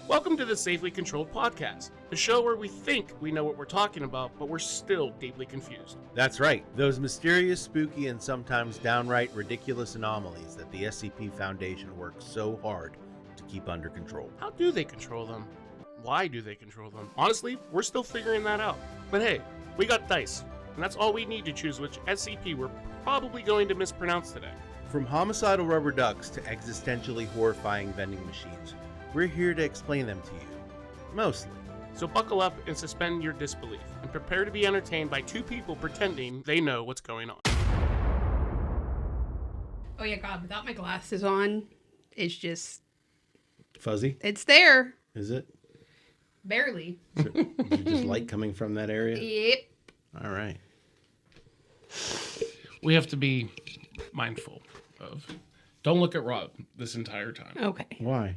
Welcome to the Safely Controlled Podcast, the show where we think we know what we're talking about, but we're still deeply confused. That's right, those mysterious, spooky, and sometimes downright ridiculous anomalies that the SCP Foundation works so hard to keep under control. How do they control them? Why do they control them? Honestly, we're still figuring that out. But hey, we got dice, and that's all we need to choose which SCP we're probably going to mispronounce today. From homicidal rubber ducks to existentially horrifying vending machines, we're here to explain them to you. Mostly. So buckle up and suspend your disbelief, and prepare to be entertained by two people pretending they know what's going on. Oh yeah, God, without my glasses on, it's just... Fuzzy? It's there. Is it? Barely. Is there just light coming from that area? Yep. All right. We have to be mindful of... Don't look at Rob this entire time. Okay. Why?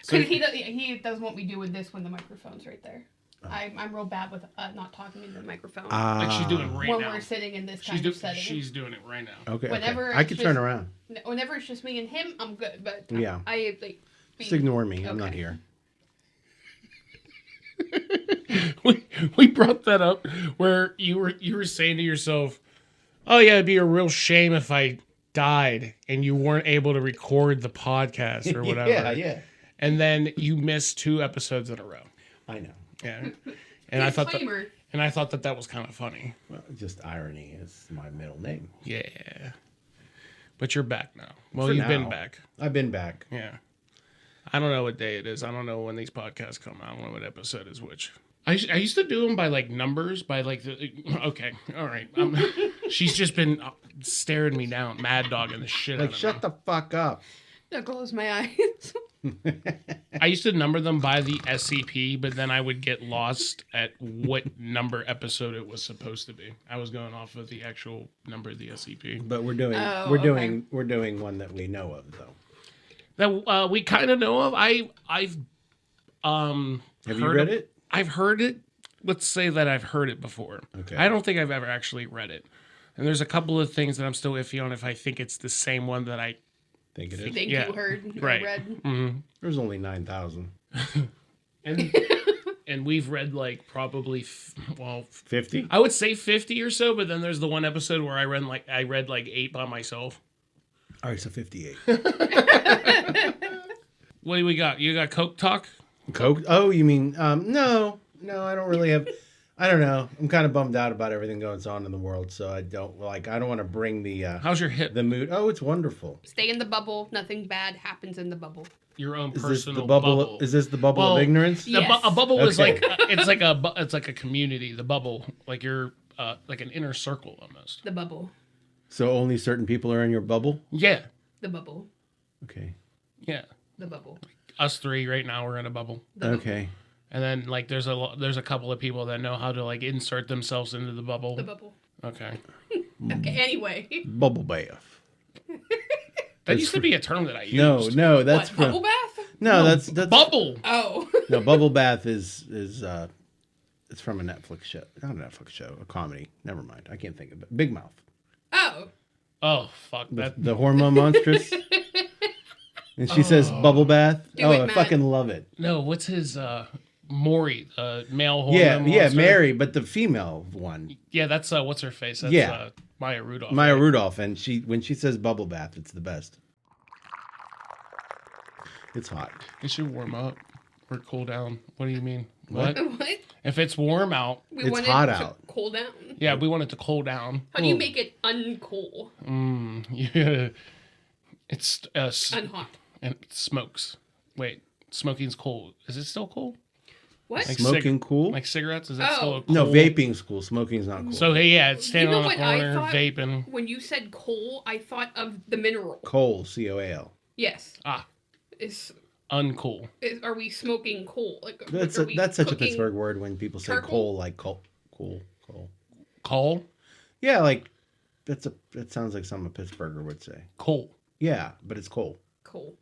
Because he does what we do with this when the microphone's right there. Oh. I'm real bad with not talking into the microphone. Like she's doing right when now. When we're sitting in this kind of setting. She's doing it right now. Okay. Whenever I could turn around. Whenever it's just me and him, I'm good. But yeah. I like. Just ignore me. Okay. I'm not here. we brought that up where you were saying to yourself, "Oh yeah, it'd be a real shame if I died and you weren't able to record the podcast or whatever." Yeah. And then you missed 2 episodes in a row. I know. Yeah. And I thought that was kind of funny. Well, just irony is my middle name. Yeah. But you're back now. Well, you've been back. I've been back. Yeah. I don't know what day it is. I don't know when these podcasts come out. I don't know what episode is which. I used to do them by like numbers, by like the... Okay, all right. She's just been staring me down, mad dogging the shit out of me. Shut the fuck up. I'll close my eyes. I used to number them by the SCP, but then I would get lost at what number episode it was supposed to be. I was going off of the actual number of the SCP. But we're doing one that we know of though. That we kind of know of. Have you read it? I've heard it. Let's say that I've heard it before. Okay. I don't think I've ever actually read it. And there's a couple of things that I'm still iffy on if I think it's the same one that I think it is. You heard or read. Mm-hmm. There's only 9,000. and we've read like probably 50. I would say 50 or so, but then there's the one episode where I read like 8 by myself. All right, so 58. What do we got? You got Coke talk? Coke? Oh, you mean no, I don't really have. I don't know. I'm kind of bummed out about everything going on in the world, so I don't want to bring the. How's your hip? The mood. Oh, it's wonderful. Stay in the bubble. Nothing bad happens in the bubble. Your own personal bubble. Is this the bubble of ignorance? Yes. A bubble is like it's like a community. The bubble, like you're like an inner circle almost. The bubble. So only certain people are in your bubble? Yeah. The bubble. Okay. Yeah. The bubble. Us 3 right now we're in a bubble. Okay. And then like there's a couple of people that know how to like insert themselves into the bubble. The bubble. Okay. Okay. Anyway. Bubble bath. That used to be a term that I used. No, that's what, bubble bath? No, that's bubble. Oh. No, bubble bath is it's from a Netflix show. Not a Netflix show, a comedy. Never mind. I can't think of it. Big Mouth. Oh. Oh, fuck. The hormone monstrous. And she says bubble bath. I fucking love it. No, what's his Maury, male hormone Yeah, monster? Mary, but the female one. Yeah, that's what's her face? That's Maya Rudolph. Maya Rudolph, and when she says bubble bath, it's the best. It's hot. It should warm up or cool down. What do you mean? What? What? If it's warm out, it's hot out. Cool down. Yeah, we want it to cool down. How do you make it uncool? Yeah, it's unhot. And it smokes. Wait, smoking's cool. Is it still cool? What? Like smoking cool? Like cigarettes? Is that still cool? No, vaping's cool. Smoking's not cool. So hey, yeah, it's standing on the corner vaping. When you said coal, I thought of the mineral. Coal, COAL. Yes. It's uncool. Are we smoking coal? Like that's such a Pittsburgh word when people say charcoal? coal, like coal. Coal? Yeah, like that sounds like something a Pittsburgher would say. Coal. Yeah, but it's coal. Coal.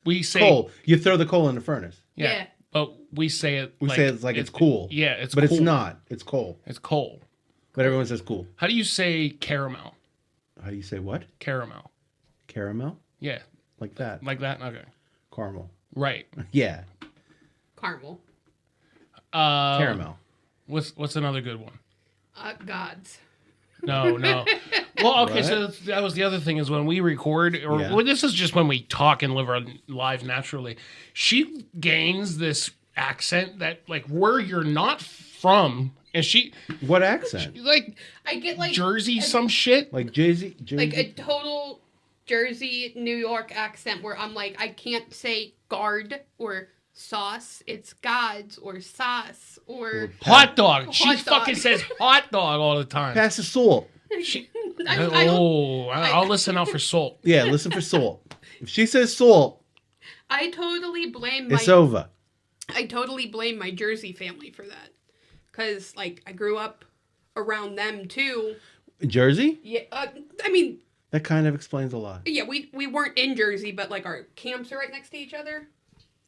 We say coal. You throw the coal in the furnace. Yeah. But we say it. We say it's like it's cool. Yeah, it's but cool. it's not. It's coal. It's coal. But everyone says cool. How do you say caramel? How do you say what? Caramel. Caramel? Yeah. Like that. Like that? Okay. Caramel. Right. Yeah. Caramel. Caramel. What's another good one? Gods. No. Well, okay, What? so that was the other thing is when we record, or Yeah. well, this is just when we talk and live our live naturally. She gains this accent that like where you're not from, and she What accent? like I get like Jersey some shit. Like Jay-Z? like a total Jersey, New York accent where I'm like, I can't say guard or sauce. It's gods or sauce or. Hot dog. She Hot dog. fucking says hot dog all the time. Pass the salt. She, I don't- I'll listen out for salt. Yeah, listen for salt. If she says salt, I totally blame my. it's over. I totally blame my Jersey family for that, because like I grew up around them too. Jersey? Yeah, I mean, That kind of explains a lot. yeah, we weren't in Jersey, but like our camps are right next to each other.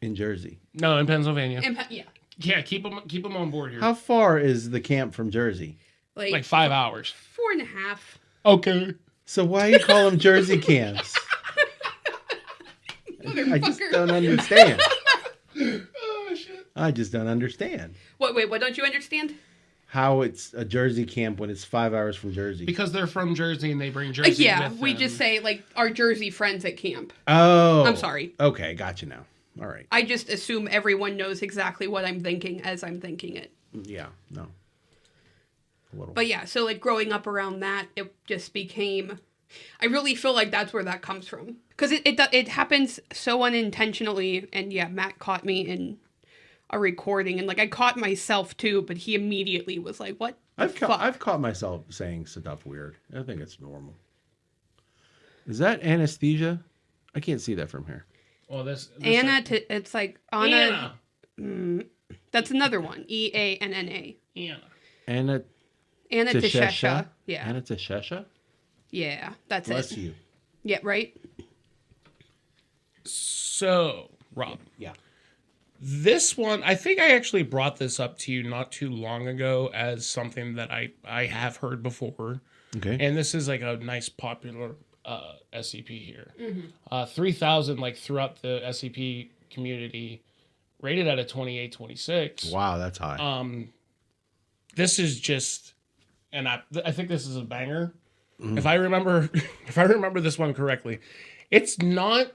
In Jersey. No, in Pennsylvania. Yeah, Yeah, keep them on board here. How far is the camp from Jersey? Like 5 hours. 4.5. Okay. So why you call them Jersey camps? I just Motherfucker. don't understand. Oh shit. I just don't understand Wait, what don't you understand? how it's a Jersey camp when it's 5 hours from Jersey. Because they're from Jersey and they bring Jersey Yeah, with we them. just say like our Jersey friends at camp. Oh. I'm sorry. Okay, gotcha now. All right. I just assume everyone knows exactly what I'm thinking as I'm thinking it. Yeah, no. A little. But yeah, so like growing up around that, it just became. I really feel like that's where that comes from, because it happens so unintentionally. And yeah, Matt caught me in a recording, and like I caught myself too, but he immediately was like, "What the fuck?" I've caught myself saying stuff weird. I think it's normal. Is that anesthesia? I can't see that from here. Well, this Anna, it's like Anna. Anna. That's another one. EANNA. Anna. Anantashesha. Yeah. Anantashesha? Yeah. That's Bless it. you. Yeah. Right. So, Rob, Yeah. this one, I think I actually brought this up to you not too long ago as something that I have heard before. Okay. And this is like a nice popular SCP here. 3000, like throughout the SCP community, rated at a 28-26. Wow, that's high. This is just, and I think this is a banger. If I remember this one correctly, it's not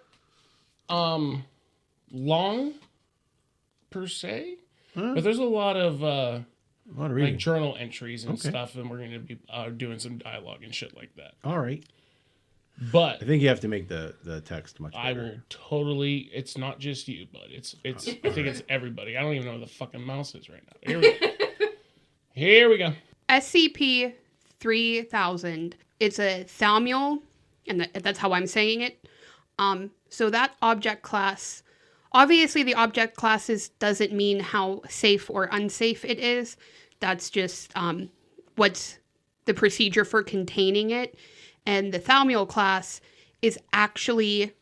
long per se, but there's a lot of a lot of reading. like journal entries and Okay. stuff, and we're going to be doing some dialogue and shit like that. All right. But I think you have to make the text much I bigger. will totally. It's not just you, but it's. I think it's everybody. I don't even know where the fucking mouse is right now. Here we go. Here we go. SCP 3000. It's a Thaumiel, and that's how I'm saying it. So that object class, obviously the object classes doesn't mean how safe or unsafe it is. That's just what's the procedure for containing it. And the Thaumiel class is actually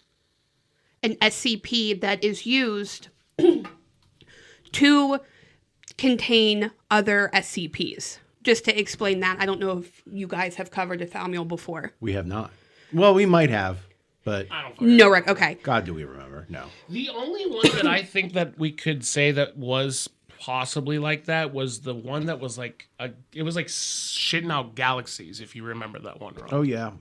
an SCP that is used to contain other SCPs. Just to explain that, I don't know if you guys have covered a Thaumiel before. We have not. Well, we might have, but I don't. Fucking No, okay. God, do we remember? No. The only one that I think that we could say that was possibly like that was the one that was like it was like shitting out galaxies, if you remember that one, Rob. Oh yeah.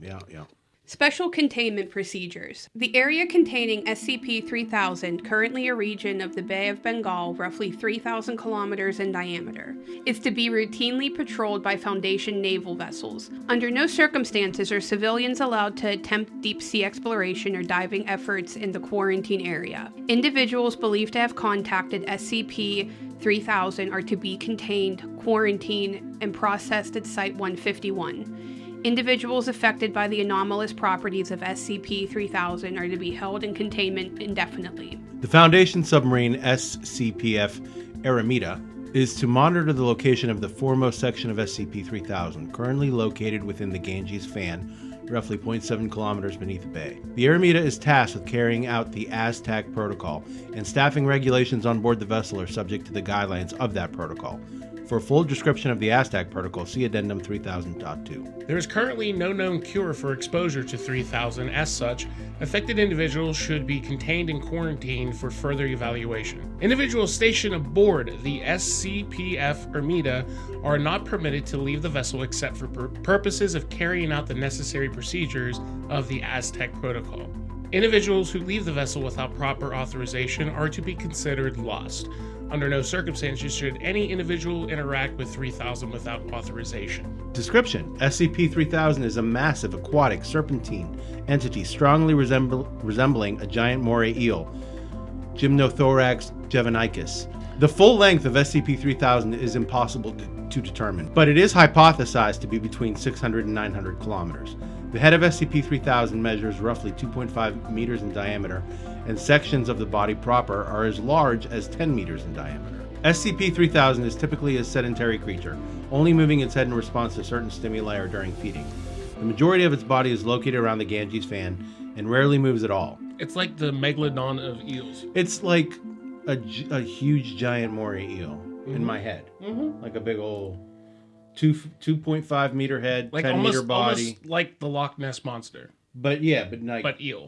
Special containment procedures. The area containing SCP-3000, currently a region of the Bay of Bengal, roughly 3,000 kilometers in diameter, is to be routinely patrolled by Foundation naval vessels. Under no circumstances are civilians allowed to attempt deep-sea exploration or diving efforts in the quarantine area. Individuals believed to have contacted SCP-3000 are to be contained, quarantined, and processed at Site-151. Individuals affected by the anomalous properties of SCP-3000 are to be held in containment indefinitely. The Foundation submarine SCPF Eremita is to monitor the location of the foremost section of SCP-3000, currently located within the Ganges Fan, roughly 0.7 kilometers beneath the bay. The Eremita is tasked with carrying out the ASTAC protocol, and staffing regulations on board the vessel are subject to the guidelines of that protocol. For a full description of the Aztec protocol, see Addendum 3000.2. There is currently no known cure for exposure to 3000. As such, affected individuals should be contained and quarantined for further evaluation. Individuals stationed aboard the SCPF Ermita are not permitted to leave the vessel except for purposes of carrying out the necessary procedures of the Aztec protocol. Individuals who leave the vessel without proper authorization are to be considered lost. Under no circumstances should any individual interact with 3000 without authorization. Description: SCP-3000 is a massive aquatic serpentine entity strongly resembling a giant moray eel, Gymnothorax javanicus. The full length of SCP-3000 is impossible to determine, but it is hypothesized to be between 600 and 900 kilometers. The head of SCP-3000 measures roughly 2.5 meters in diameter, and sections of the body proper are as large as 10 meters in diameter. SCP-3000 is typically a sedentary creature, only moving its head in response to certain stimuli or during feeding. The majority of its body is located around the Ganges fan and rarely moves at all. It's like the megalodon of eels. It's like a huge giant moray eel in my head. Like a big old 2.5 meter head, Like 10 meter body. almost like the Loch Ness Monster. But Eel.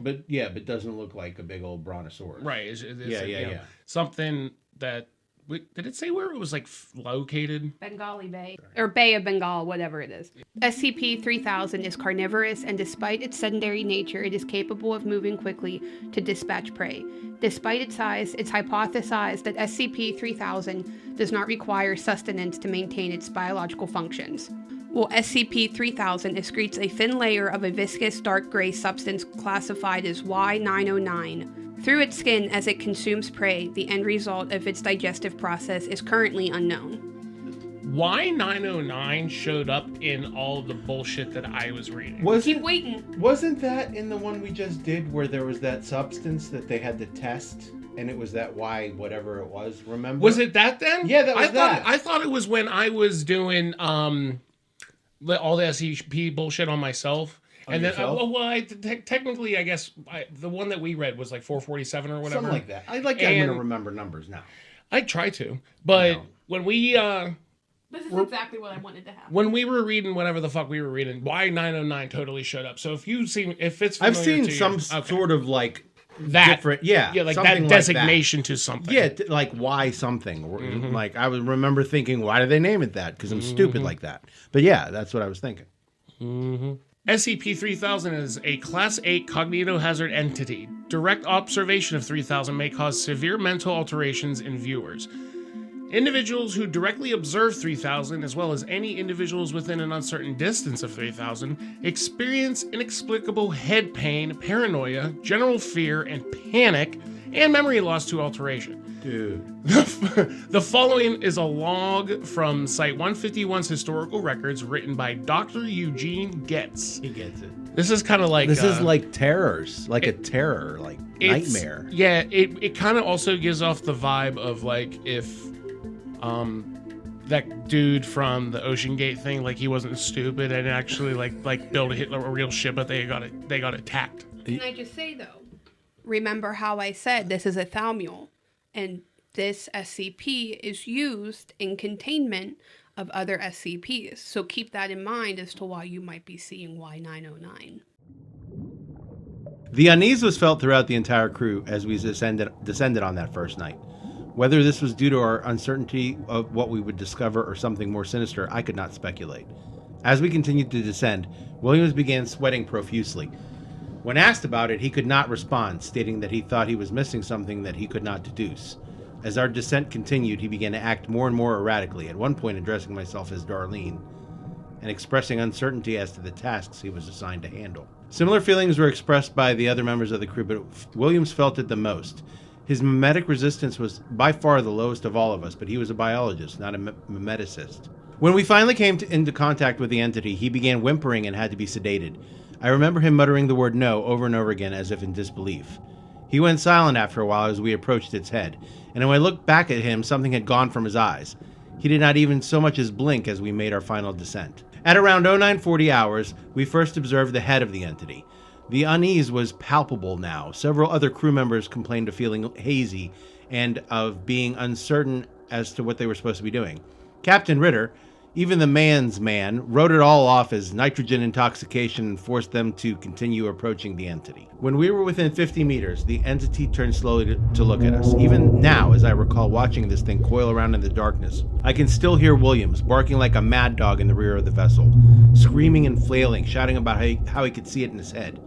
But doesn't look like a big old brontosaurus. Right. It's, Yeah. Something that... Did it say where it was like located? Bengali Bay. Or Bay of Bengal, whatever it is. SCP-3000 is carnivorous, and despite its sedentary nature, it is capable of moving quickly to dispatch prey. Despite its size, it's hypothesized that SCP-3000 does not require sustenance to maintain its biological functions. While SCP-3000 excretes a thin layer of a viscous dark gray substance classified as Y909 through its skin as it consumes prey, the end result of its digestive process is currently unknown. Y909 showed up in all the bullshit that I was reading. Keep waiting. Wasn't that in the one we just did where there was that substance that they had to test, and it was that Y whatever it was? Remember? Was it that then? Yeah, that was I thought it was when I was doing all the SCP bullshit on myself. And then, technically, I guess the one that we read was like 447 or whatever. Something like that. I'm going to remember numbers now. I try to, but when we This is exactly what I wanted to have. when we were reading whatever the fuck we were reading, Y909 totally showed up. So if it's I've familiar seen to some you, okay. sort of like that different, like something that designation to something. Yeah, like why something. Like I would remember thinking, why did they name it that? Because I'm stupid like that. But yeah, that's what I was thinking. SCP-3000 is a Class 8 cognitohazard entity. Direct observation of 3000 may cause severe mental alterations in viewers. Individuals who directly observe 3000, as well as any individuals within an uncertain distance of 3000, experience inexplicable head pain, paranoia, general fear, and panic, and memory loss to alteration. Dude. The following is a log from Site 151's historical records written by Dr. Eugene Getz. He gets it. This is kind of like... This is like terrors. Like a terror. Like nightmare. Yeah, it kind of also gives off the vibe of like if that dude from the Ocean Gate thing, like he wasn't stupid and actually like built a real ship, but they got attacked. Can I just say though, remember how I said this is a Thalmule, and this SCP is used in containment of other SCPs, so keep that in mind as to why you might be seeing Y909. The unease was felt throughout the entire crew as we descended on that first night. Whether this was due to our uncertainty of what we would discover or something more sinister, I could not speculate. As we continued to descend, Williams began sweating profusely. When asked about it, he could not respond, stating that he thought he was missing something that he could not deduce. As our descent continued, he began to act more and more erratically, at one point addressing myself as Darlene, and expressing uncertainty as to the tasks he was assigned to handle. Similar feelings were expressed by the other members of the crew, but Williams felt it the most. His mimetic resistance was by far the lowest of all of us, but he was a biologist, not a mimeticist. When we finally came into contact with the entity, he began whimpering and had to be sedated. I remember him muttering the word no over and over again as if in disbelief. He went silent after a while as we approached its head, and when I looked back at him, something had gone from his eyes. He did not even so much as blink as we made our final descent. At around 0940 hours, we first observed the head of the entity. The unease was palpable now. Several other crew members complained of feeling hazy and of being uncertain as to what they were supposed to be doing. Captain Ritter, even the man's man, wrote it all off as nitrogen intoxication and forced them to continue approaching the entity. When we were within 50 meters, the entity turned slowly to look at us. Even now, as I recall watching this thing coil around in the darkness, I can still hear Williams barking like a mad dog in the rear of the vessel, screaming and flailing, shouting about how he could see it in his head.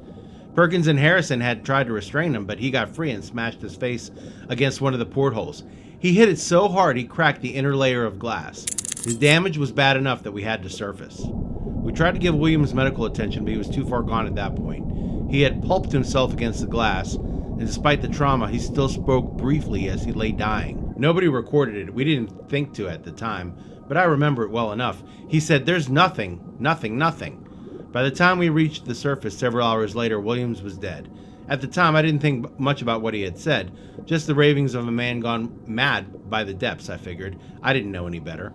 Perkins and Harrison had tried to restrain him, but he got free and smashed his face against one of the portholes. He hit it so hard he cracked the inner layer of glass. His damage was bad enough that we had to surface. We tried to give Williams medical attention, but he was too far gone at that point. He had pulped himself against the glass, and despite the trauma, he still spoke briefly as he lay dying. Nobody recorded it. We didn't think to at the time, but I remember it well enough. He said, "There's nothing, nothing, nothing." By the time we reached the surface several hours later, Williams was dead. At the time, I didn't think much about what he had said. Just the ravings of a man gone mad by the depths, I figured. I didn't know any better.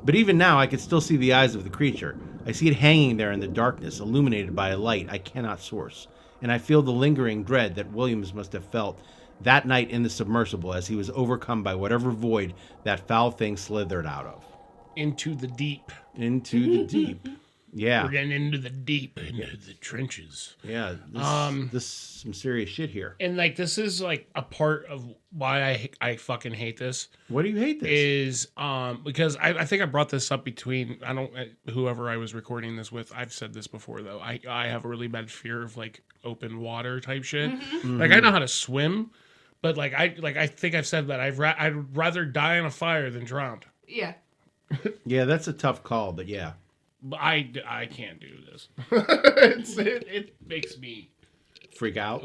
But even now, I could still see the eyes of the creature. I see it hanging there in the darkness, illuminated by a light I cannot source. And I feel the lingering dread that Williams must have felt that night in the submersible as he was overcome by whatever void that foul thing slithered out of. Into the deep. Into the deep. Yeah. We're getting into the deep, into the trenches. Yeah. This is some serious shit here. And like this is like a part of why I fucking hate this. Why do you hate this? Is because I think I brought this up between whoever I was recording this with. I've said this before though. I have a really bad fear of like open water type shit. Mm-hmm. Like I know how to swim, but I think I've said that I'd rather die in a fire than drowned. Yeah. Yeah, that's a tough call, but yeah. But I can't do this. It makes me freak out.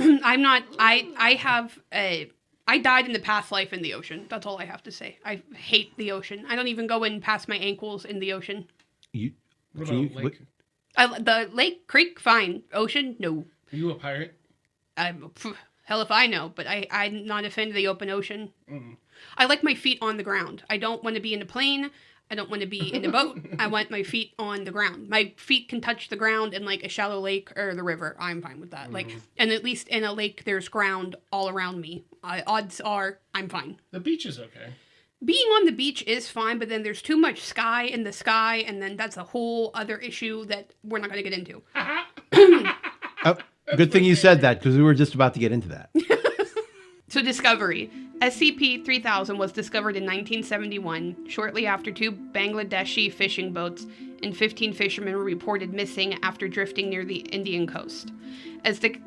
I'm not. I died in the past life in the ocean. That's all I have to say. I hate the ocean. I don't even go in past my ankles in the ocean. What about lake? The lake, creek, fine. Ocean, no. Are you a pirate? Hell if I know, but I'm not a fan of the open ocean. Mm. I like my feet on the ground. I don't want to be in a plane. I don't want to be in a boat. I want my feet on the ground. My feet can touch the ground in like a shallow lake or the river. I'm fine with that. Like, and at least in a lake, there's ground all around me. Odds are I'm fine. The beach is okay. Being on the beach is fine, but then there's too much sky in the sky, and then that's a whole other issue that we're not going to get into. Good thing you said that, because we were just about to get into that. So discovery. SCP 3000 was discovered in 1971, shortly after 2 Bangladeshi fishing boats and 15 fishermen were reported missing after drifting near the Indian coast. As the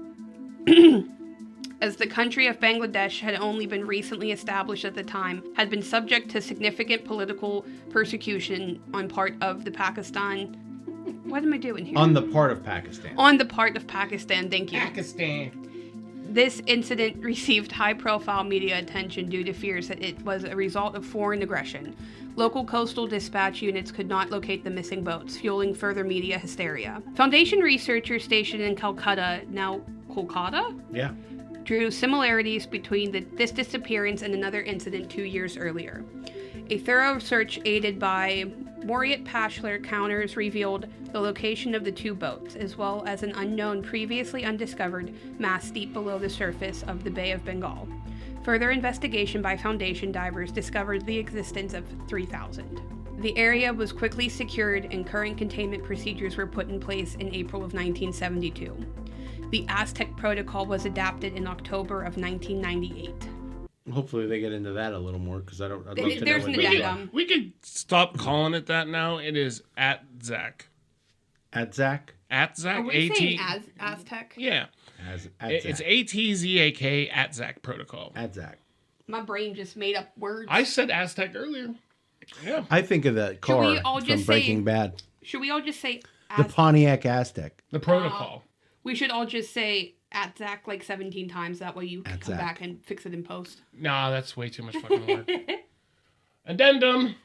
country of Bangladesh had only been recently established at the time, had been subject to significant political persecution on part of the Pakistan. What am I doing here? On the part of Pakistan. On the part of Pakistan, thank you. Pakistan. This incident received high-profile media attention due to fears that it was a result of foreign aggression. Local coastal dispatch units could not locate the missing boats, fueling further media hysteria. Foundation researchers stationed in Calcutta, now Kolkata? Yeah. Drew similarities between this disappearance and another incident 2 years earlier. A thorough search aided by Moriat Pashler counters revealed the location of the 2 boats, as well as an unknown, previously undiscovered mass deep below the surface of the Bay of Bengal. Further investigation by Foundation divers discovered the existence of 3000. The area was quickly secured and current containment procedures were put in place in April of 1972. The Aztec Protocol was adapted in October of 1998. Hopefully they get into that a little more, because I'd love to There's know. an addendum. We could stop calling it that now. It is at Zach. At Zach? At Zach. Are we saying Aztec? Yeah. It's ATZAK at Zach Protocol. At Zach. My brain just made up words. I said Aztec earlier. Yeah. I think of the car from Breaking Bad. Should we all just say the Pontiac Aztec? The Protocol. We should all just say at Zach like 17 times. That way you can come back and fix it in post. Nah, that's way too much fucking work. Addendum.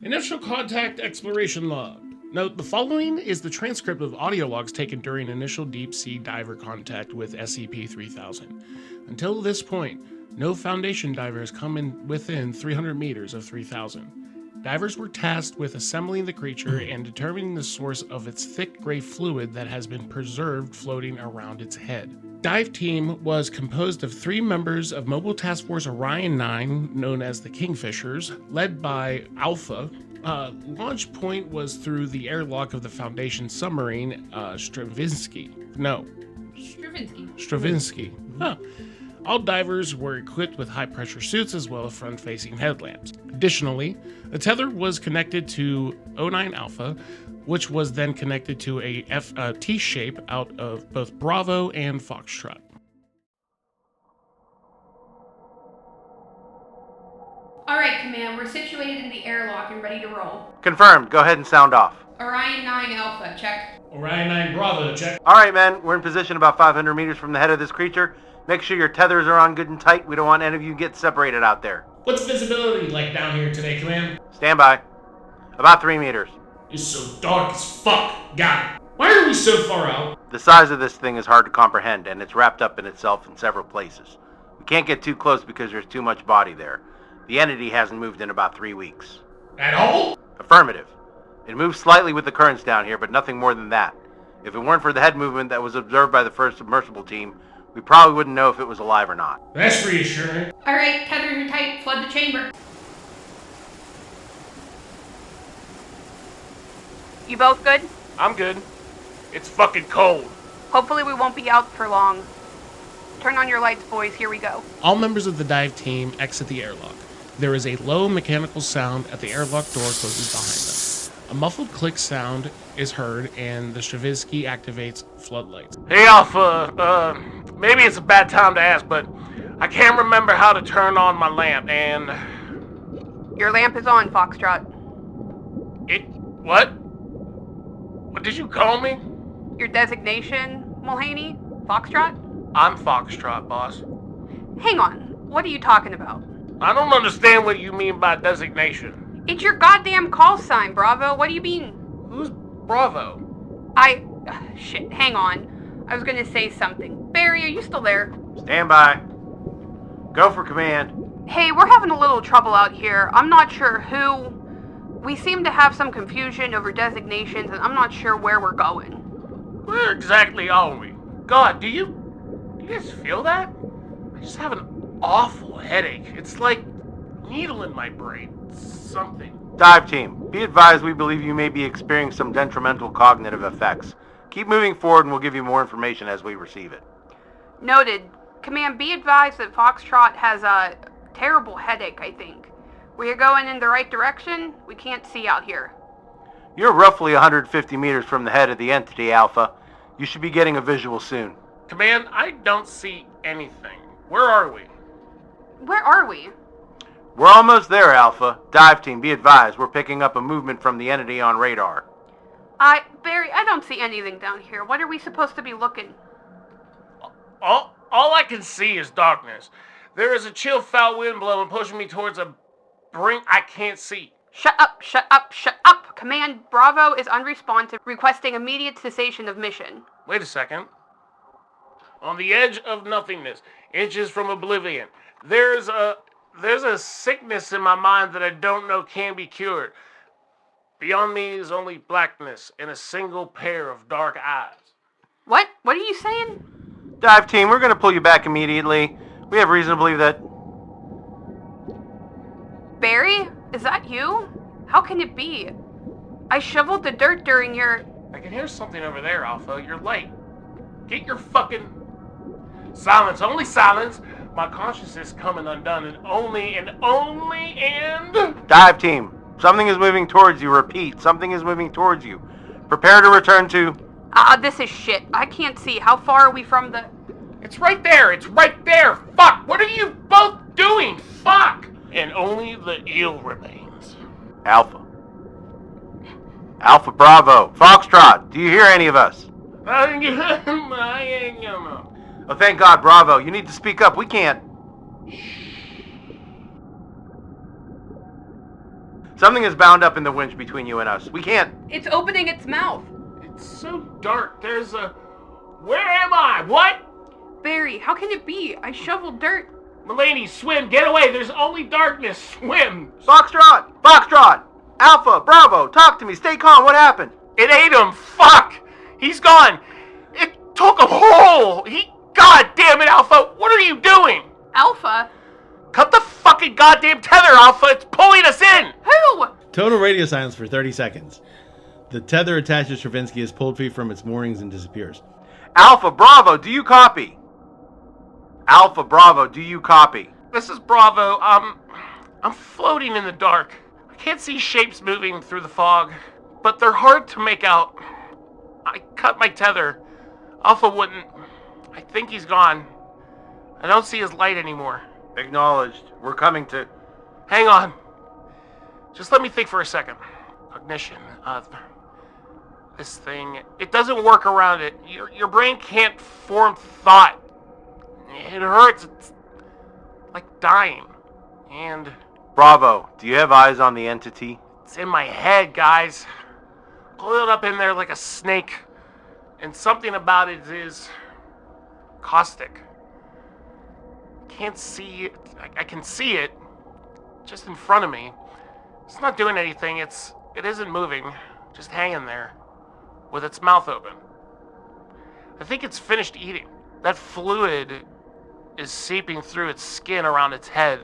Initial contact exploration log. Note, the following is the transcript of audio logs taken during initial deep-sea diver contact with SCP-3000. Until this point, no Foundation diver has come in within 300 meters of 3000. Divers were tasked with assembling the creature and determining the source of its thick gray fluid that has been preserved floating around its head. dive team was composed of 3 members of Mobile Task Force Orion 9, known as the Kingfishers, led by Alpha. Launch point was through the airlock of the Foundation submarine, Stravinsky. Huh. All divers were equipped with high-pressure suits as well as front-facing headlamps. Additionally, the tether was connected to O9 Alpha, which was then connected to a T-shape out of both Bravo and Foxtrot. Alright, Command, we're situated in the airlock and ready to roll. Confirmed. Go ahead and sound off. Orion 9 Alpha, check. Orion 9 Bravo, check. All right, men. We're in position about 500 meters from the head of this creature. Make sure your tethers are on good and tight. We don't want any of you to get separated out there. What's visibility like down here today, Command? Stand by. About 3 meters. It's so dark as fuck. Got it. Why are we so far out? The size of this thing is hard to comprehend, and it's wrapped up in itself in several places. We can't get too close because there's too much body there. The entity hasn't moved in about 3 weeks. At all? Affirmative. It moves slightly with the currents down here, but nothing more than that. If it weren't for the head movement that was observed by the first submersible team, we probably wouldn't know if it was alive or not. That's reassuring. Alright, tethers are tight. Flood the chamber. You both good? I'm good. It's fucking cold. Hopefully we won't be out for long. Turn on your lights, boys. Here we go. All members of the dive team exit the airlock. There is a low mechanical sound at the airlock door closes behind them. A muffled click sound is heard, and the Stravinsky activates floodlights. Hey, Alpha, maybe it's a bad time to ask, but I can't remember how to turn on my lamp, and... Your lamp is on, Foxtrot. What? What did you call me? Your designation, Mulhaney? Foxtrot? I'm Foxtrot, boss. Hang on. What are you talking about? I don't understand what you mean by designation. It's your goddamn call sign, Bravo. What do you mean? Who's Bravo? Shit, hang on. I was gonna say something. Barry, are you still there? Stand by. Go for command. Hey, we're having a little trouble out here. I'm not sure who. We seem to have some confusion over designations, and I'm not sure where we're going. Where exactly are we? God, do you guys feel that? I just have an awful headache. It's like needle in my brain. Something. Dive team, be advised we believe you may be experiencing some detrimental cognitive effects. Keep moving forward and we'll give you more information as we receive it. Noted. Command, be advised that Foxtrot has a terrible headache, I think. We are going in the right direction? We can't see out here. You're roughly 150 meters from the head of the entity, Alpha. You should be getting a visual soon. Command, I don't see anything. Where are we? Where are we? We're almost there, Alpha. Dive team, be advised. We're picking up a movement from the entity on radar. Barry, I don't see anything down here. What are we supposed to be looking? All I can see is darkness. There is a chill, foul wind blowing, pushing me towards a brink I can't see. Shut up, shut up, shut up! Command Bravo is unresponsive, requesting immediate cessation of mission. Wait a second. On the edge of nothingness, inches from oblivion, there's a sickness in my mind that I don't know can be cured. Beyond me is only blackness and a single pair of dark eyes. What? What are you saying? Dive team, we're going to pull you back immediately. We have reason to believe that... Barry? Is that you? How can it be? I shoveled the dirt during your... I can hear something over there, Alpha. You're late. Get your fucking... Silence. Only silence. My consciousness coming undone and only... Dive team, something is moving towards you. Repeat, something is moving towards you. Prepare to return to... this is shit. I can't see. How far are we from the... It's right there. It's right there. Fuck. What are you both doing? Fuck. And only the eel remains. Alpha. Alpha Bravo. Foxtrot, do you hear any of us? Oh, thank God, Bravo. You need to speak up. We can't. Something is bound up in the winch between you and us. We can't. It's opening its mouth. It's so dark. There's a... Where am I? What? Barry, how can it be? I shoveled dirt. Mulaney, swim. Get away. There's only darkness. Swim. Foxtrot. Alpha, Bravo, talk to me. Stay calm. What happened? It ate him. Fuck. He's gone. It took him whole. God damn it, Alpha! What are you doing? Alpha? Cut the fucking goddamn tether, Alpha! It's pulling us in! Who? Total radio silence for 30 seconds. The tether attached to Stravinsky is pulled free from its moorings and disappears. Alpha Bravo, do you copy? Alpha Bravo, do you copy? This is Bravo. I'm floating in the dark. I can't see shapes moving through the fog, but they're hard to make out. I cut my tether. Alpha wouldn't. I think he's gone. I don't see his light anymore. Acknowledged. We're coming to... Hang on. Just let me think for a second. Cognition. This thing, it doesn't work around it. Your brain can't form thought. It hurts. It's like dying. And Bravo, do you have eyes on the entity? it's in my head, guys. Coiled up in there like a snake. And something about it is caustic. Can't see it. I can see it just in front of me. It's not doing anything. It isn't moving. Just hanging there with its mouth open. I think it's finished eating. That fluid is seeping through its skin around its head.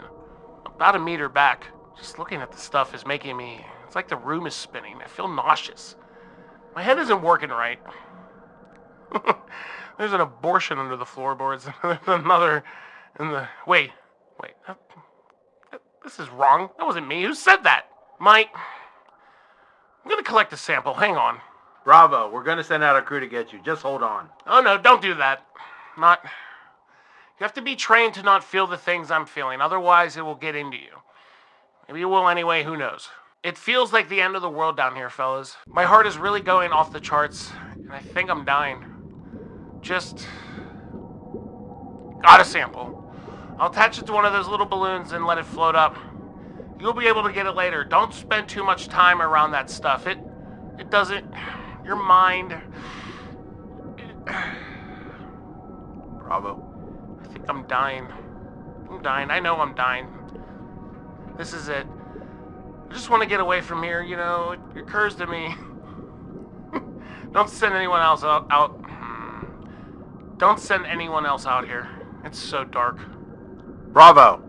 About a meter back. Just looking at the stuff is making me... It's like the room is spinning. I feel nauseous. My head isn't working right. There's an abortion under the floorboards. There's another in the... Wait. This is wrong. That wasn't me. Who said that? I'm gonna collect a sample. Hang on. Bravo, we're gonna send out a crew to get you. Just hold on. Oh no, don't do that. You have to be trained to not feel the things I'm feeling. Otherwise, it will get into you. Maybe it will anyway, who knows. It feels like the end of the world down here, fellas. My heart is really going off the charts, and I think I'm dying. Just... got a sample. I'll attach it to one of those little balloons and let it float up. You'll be able to get it later. Don't spend too much time around that stuff. It doesn't... Your mind... Bravo. I think I'm dying. I know I'm dying. This is it. I just want to get away from here, you know. It occurs to me. Don't send anyone else out. Don't send anyone else out here. It's so dark. Bravo.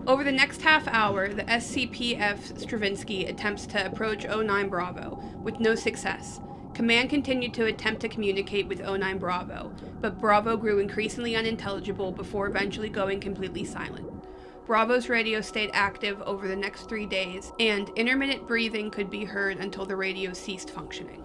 Over the next half hour, the SCP-F Stravinsky attempts to approach 09 Bravo, with no success. Command continued to attempt to communicate with 09 Bravo, but Bravo grew increasingly unintelligible before eventually going completely silent. Bravo's radio stayed active over the next 3 days, and intermittent breathing could be heard until the radio ceased functioning.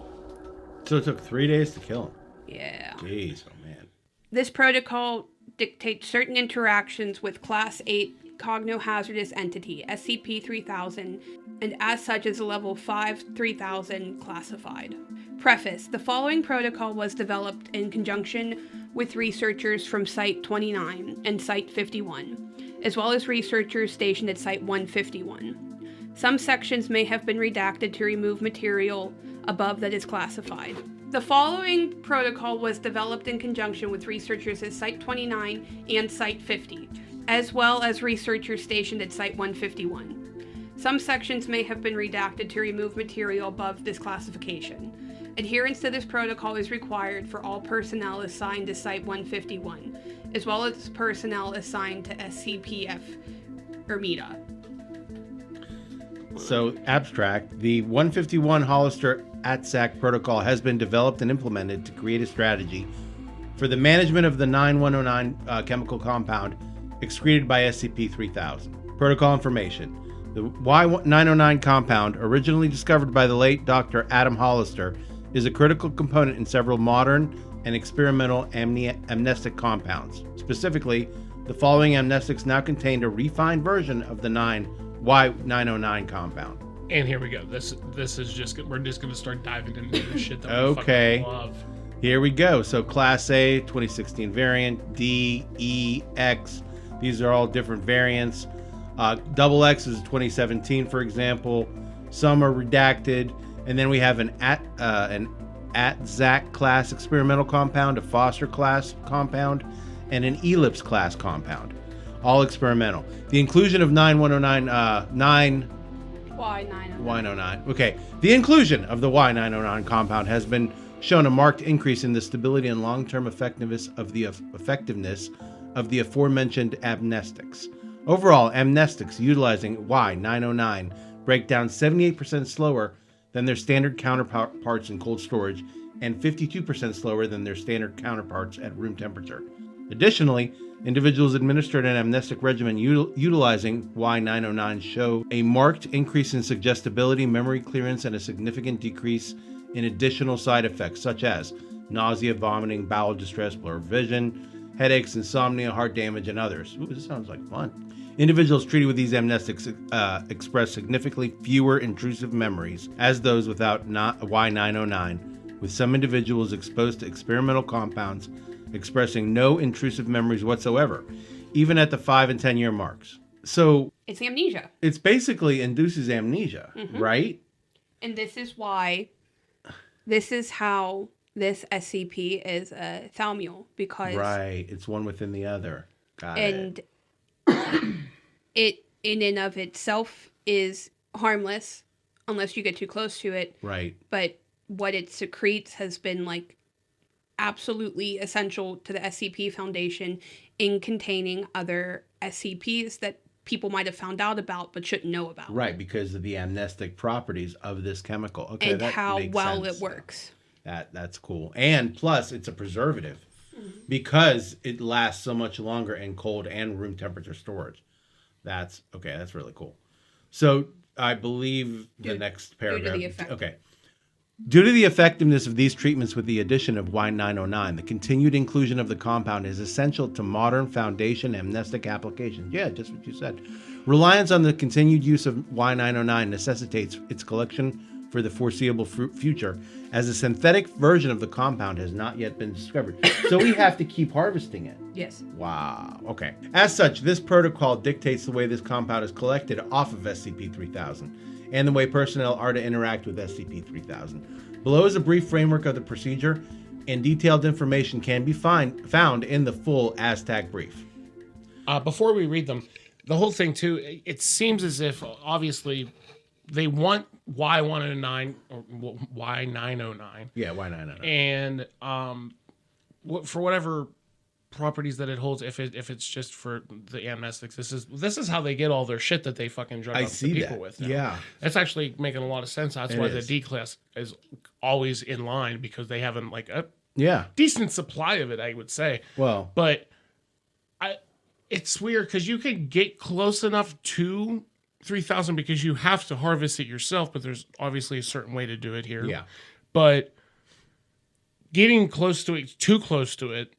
So it took 3 days to kill him. Yeah. Jeez, oh man. This protocol dictates certain interactions with Class 8 cognohazardous entity, SCP 3000, and as such is a Level 5 3000 classified. Preface: the following protocol was developed in conjunction with researchers from Site 29 and Site 51, as well as researchers stationed at Site 151. Some sections may have been redacted to remove material above that is classified. The following protocol was developed in conjunction with researchers at Site 29 and Site 50, as well as researchers stationed at Site 151. Some sections may have been redacted to remove material above this classification. Adherence to this protocol is required for all personnel assigned to Site 151, as well as personnel assigned to SCP-F Ermita. So, abstract, the 151 Hollister ATSAC protocol has been developed and implemented to create a strategy for the management of the 9109 chemical compound excreted by SCP 3000. Protocol information. The Y909 compound, originally discovered by the late Dr. Adam Hollister, is a critical component in several modern and experimental amnestic compounds. Specifically, the following amnestics now contain a refined version of the Y909 compound. And here we go. This is just... We're just going to start diving into the shit that Okay. we fucking love. Here we go. So Class A, 2016 variant, D, E, X. These are all different variants. Double X is 2017, for example. Some are redacted. And then we have an ATZAC class experimental compound, a Foster class compound, and an Ellipse class compound. All experimental. The inclusion of 9109 Y909. Y909. Okay. The inclusion of the Y909 compound has been shown a marked increase in the stability and long-term effectiveness of the aforementioned amnestics. Overall, amnestics utilizing Y909 break down 78% slower than their standard counterparts in cold storage and 52% slower than their standard counterparts at room temperature. Additionally, individuals administered an amnestic regimen utilizing Y909 show a marked increase in suggestibility, memory clearance, and a significant decrease in additional side effects such as nausea, vomiting, bowel distress, blurred vision, headaches, insomnia, heart damage, and others. Ooh, this sounds like fun. Individuals treated with these amnestics express significantly fewer intrusive memories as those without Y909, with some individuals exposed to experimental compounds expressing no intrusive memories whatsoever, even at the 5 and 10 year marks. So It's amnesia. it's basically induces amnesia, right? And this is how this SCP is a thalmule, because Right. It's one within the other. Got it. and it in and of itself is harmless unless you get too close to it, Right. but what it secretes has been like absolutely essential to the SCP Foundation in containing other SCPs that people might have found out about but shouldn't know about. Right, because of the amnestic properties of this chemical. Okay, And that how makes well sense. it works. That's cool. And plus, it's a preservative because it lasts so much longer in cold and room temperature storage. That's okay. That's really cool. So I believe the next paragraph. Okay. Due to the effectiveness of these treatments with the addition of Y909, the continued inclusion of the compound is essential to modern Foundation amnestic applications. Yeah, just what you said. Reliance on the continued use of Y909 necessitates its collection for the foreseeable future, as a synthetic version of the compound has not yet been discovered. So we have to keep harvesting it. Yes. Wow. Okay. As such, this protocol dictates the way this compound is collected off of SCP-3000 and the way personnel are to interact with SCP-3000. Below is a brief framework of the procedure, and detailed information can be found in the full ASTAC brief. Before we read them, the whole thing too, it seems as if obviously they want Y109 or Y909. Yeah, Y909. And for whatever properties that it holds, if it's just for the amnestics, this is how they get all their shit that they fucking drug up the people with. Now. Yeah. That's actually making a lot of sense. That's why the D class is always in line, because they have like a decent supply of it, I would say. Well, but it's weird because you can get close enough to 3000 because you have to harvest it yourself, but there's obviously a certain way to do it here. Yeah. But getting close to it, too close to it,